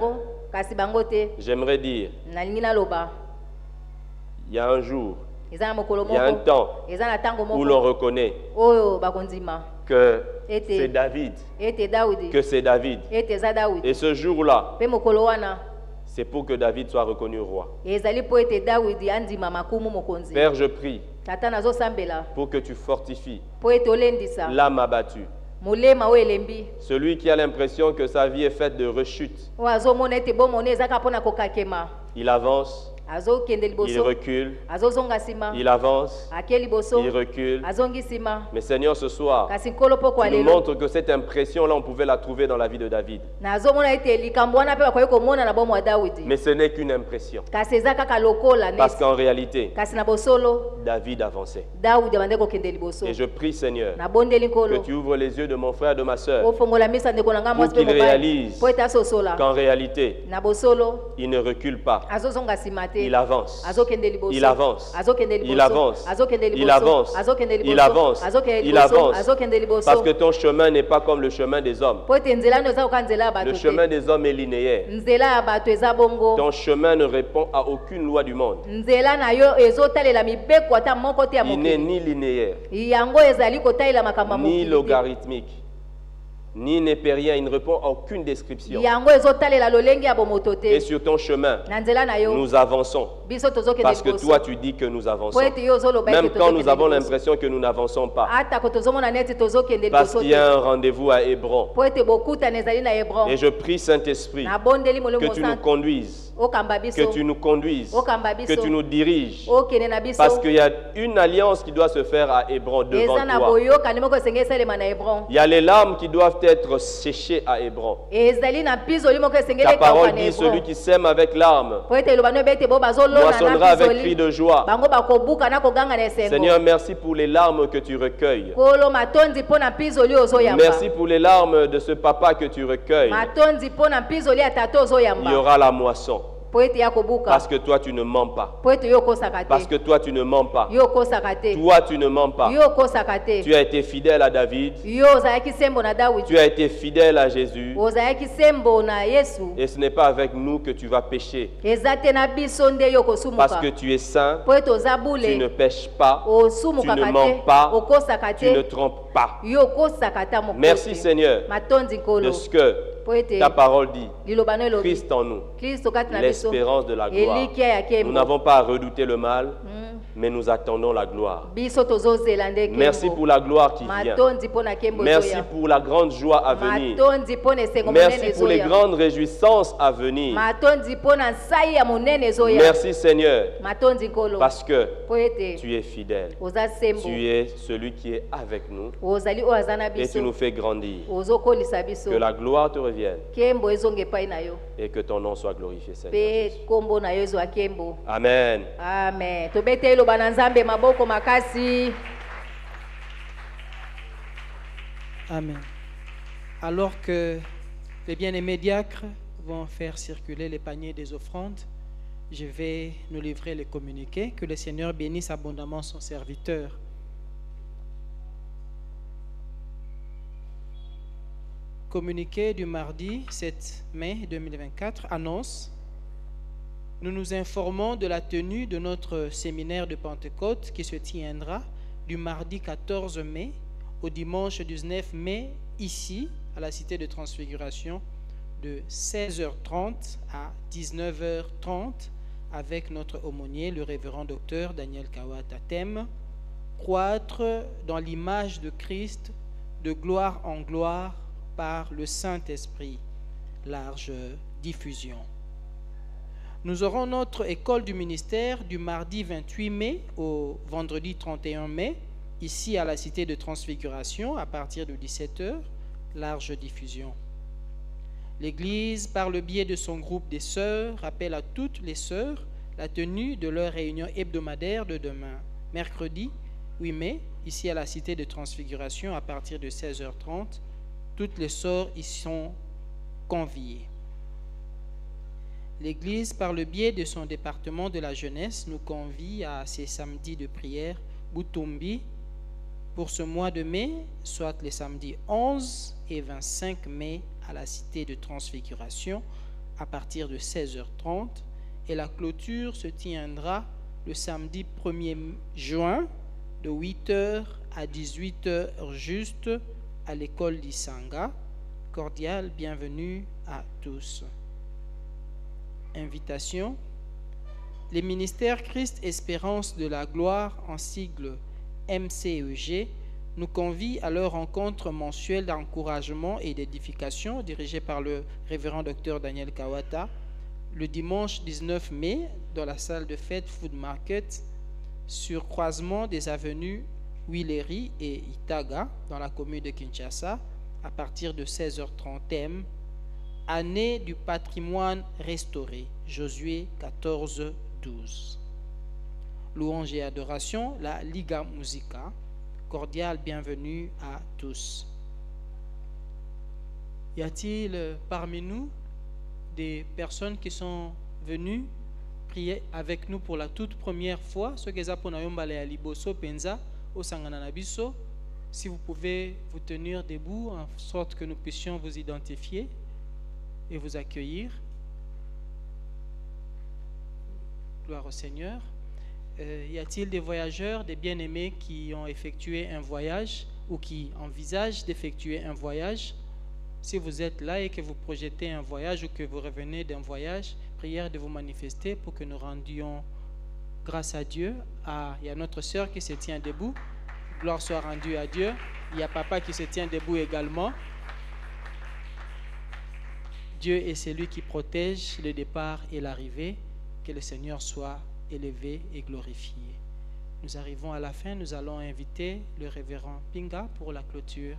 J'aimerais dire, il y a un jour, il y a un temps où l'on reconnaît que c'est David. Que c'est David. Et ce jour-là, c'est pour que David soit reconnu roi. Père, je prie pour que tu fortifies l'âme abattue. Celui qui a l'impression que sa vie est faite de rechute, il avance, il recule, il avance, il recule. Mais Seigneur, ce soir, tu nous montres que cette impression-là, on pouvait la trouver dans la vie de David. Mais ce n'est qu'une impression. Parce qu'en réalité, David avançait. Et je prie, Seigneur, que tu ouvres les yeux de mon frère et de ma soeur pour qu'il réalise qu'en réalité, il ne recule pas. Il avance. Il avance. Il avance. Il avance. Il avance. Il avance. Parce que ton chemin n'est pas comme le chemin des hommes. Le chemin des hommes est linéaire. Ton chemin ne répond à aucune loi du monde. Il n'est ni linéaire, ni logarithmique, ni népérien. Il ne répond à aucune description. Et sur ton chemin, nous avançons. Parce que toi, tu dis que nous avançons. Même quand nous avons l'impression que nous n'avançons pas. Parce qu'il y a un rendez-vous à Hébron. Et je prie, Saint-Esprit, que tu nous conduises. Que tu nous conduises. Que tu nous diriges. Parce qu'il y a une alliance qui doit se faire à Hébron devant toi. Il y a les larmes qui doivent être séchées à Hébron. Ta parole dit, celui qui sème avec larmes moissonnera avec cri de joie. Seigneur, merci pour les larmes que tu recueilles. Merci pour les larmes de ce papa que tu recueilles. Il y aura la moisson. Parce que toi tu ne mens pas. Parce que toi tu ne ments pas. Toi tu ne mens pas. Tu as été fidèle à David. Tu as été fidèle à Jésus. Et ce n'est pas avec nous que tu vas pécher. Parce que tu es saint. Tu ne pêches pas. Tu ne mens pas. Tu ne trompes pas. Merci Seigneur de ce que ta parole dit, liloba no elobi Christ en nous, Kristo kati na biso l'espérance de la gloire. elikia ya Nous nkembo n'avons pas à redouter le mal, mais nous attendons la gloire. biso tozozela nde Merci pour la gloire qui vient. matondi mpo na nkembo Merci ezoya pour la grande joie à venir. matondi mpo na esengo monene Merci pour les ezoya grandes réjouissances à venir. matondi mpo na nsai ya monene ezoya Merci Seigneur, matondi nkolo parce que mpo ete tu es fidèle. oza sembo Tu es celui qui est avec nous ozali oyo aza na et tu biso nous fais grandir. ozokolisa biso Que la gloire te revienne nkembo ezonga epai na yo et que ton nom soit glorifié, Seigneur. mpe Jésus. nkombo na yo ezwa nkembo Amen. amen tobete eloba na nzambe maboko makasi. Amen. Alors que les bien-aimés diacres vont faire circuler les paniers des offrandes, je vais nous livrer les communiqués. Que le Seigneur bénisse abondamment son serviteur. Communiqué du mardi 7 mai 2024 annonce: nous nous informons de la tenue de notre séminaire de Pentecôte qui se tiendra du mardi 14 mai au dimanche 19 mai ici à la Cité de Transfiguration de 16h30 à 19h30 avec notre aumônier, le révérend docteur Daniel Kawata. Thème: croître dans l'image de Christ de gloire en gloire par le Saint-Esprit. Large diffusion. Nous aurons notre école du ministère du mardi 28 mai au vendredi 31 mai, ici à la Cité de Transfiguration, à partir de 17h, large diffusion. L'Église, par le biais de son groupe des sœurs, rappelle à toutes les sœurs la tenue de leur réunion hebdomadaire de demain, mercredi 8 mai, ici à la Cité de Transfiguration, à partir de 16h30. Toutes les sœurs y sont conviées. L'Église, par le biais de son département de la jeunesse, nous convie à ces samedis de prière Boutumbi pour ce mois de mai, soit les samedis 11 et 25 mai à la Cité de Transfiguration à partir de 16h30, et la clôture se tiendra le samedi 1er juin de 8h à 18h juste à l'école d'Isanga. Cordial bienvenue à tous. Invitation. Les ministères Christ Espérance de la Gloire, en sigle MCEG, nous convient à leur rencontre mensuelle d'encouragement et d'édification dirigée par le révérend docteur Daniel Kawata le dimanche 19 mai dans la salle de fête Food Market sur croisement des avenues Willery et Itaga dans la commune de Kinshasa à partir de 16h30. Thème: Année du patrimoine restauré, Josué 14-12. Louange et adoration, la Liga Musica. Cordial bienvenue à tous. Y a-t-il parmi nous des personnes qui sont venues prier avec nous pour la toute première fois? Si vous pouvez vous tenir debout en sorte que nous puissions vous identifier et vous accueillir. Gloire au Seigneur. Y a-t-il des voyageurs, des bien-aimés qui ont effectué un voyage ou qui envisagent d'effectuer un voyage? Si vous êtes là et que vous projetez un voyage ou que vous revenez d'un voyage, prière de vous manifester pour que nous rendions grâce à Dieu. Il y a notre sœur qui se tient debout. Gloire soit rendue à Dieu. Il y a papa qui se tient debout également. Dieu est celui qui protège le départ et l'arrivée. Que le Seigneur soit élevé et glorifié. Nous arrivons à la fin. Nous allons inviter le révérend Pinga pour la clôture.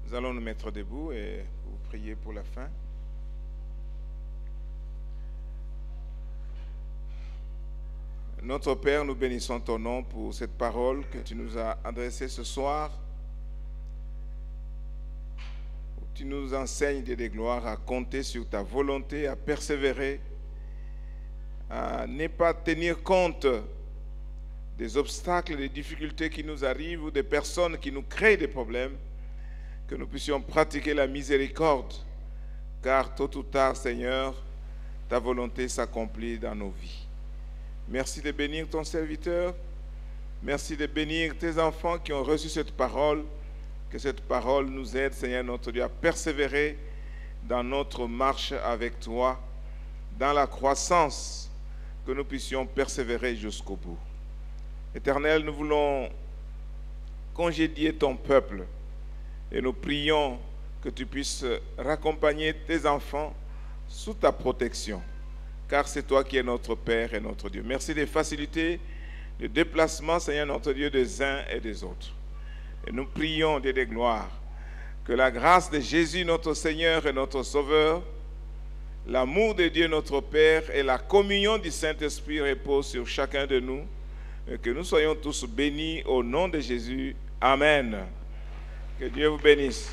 Nous allons nous mettre debout et vous prier pour la fin. Notre Père, nous bénissons ton nom pour cette parole que tu nous as adressée ce soir. Tu nous enseignes des gloires à compter sur ta volonté, à persévérer, à ne pas tenir compte des obstacles, des difficultés qui nous arrivent ou des personnes qui nous créent des problèmes, que nous puissions pratiquer la miséricorde car tôt ou tard, Seigneur, ta volonté s'accomplit dans nos vies. Merci de bénir ton serviteur. Merci de bénir tes enfants qui ont reçu cette parole. Que cette parole nous aide, Seigneur notre Dieu, à persévérer dans notre marche avec toi, dans la croissance, que nous puissions persévérer jusqu'au bout. Éternel, nous voulons congédier ton peuple et nous prions que tu puisses raccompagner tes enfants sous ta protection, car c'est toi qui es notre Père et notre Dieu. Merci des facilités de déplacement, Seigneur notre Dieu, des uns et des autres. Et nous prions, Dieu des gloires, que la grâce de Jésus, notre Seigneur et notre Sauveur, l'amour de Dieu, notre Père, et la communion du Saint-Esprit reposent sur chacun de nous, et que nous soyons tous bénis au nom de Jésus. Amen. Que Dieu vous bénisse.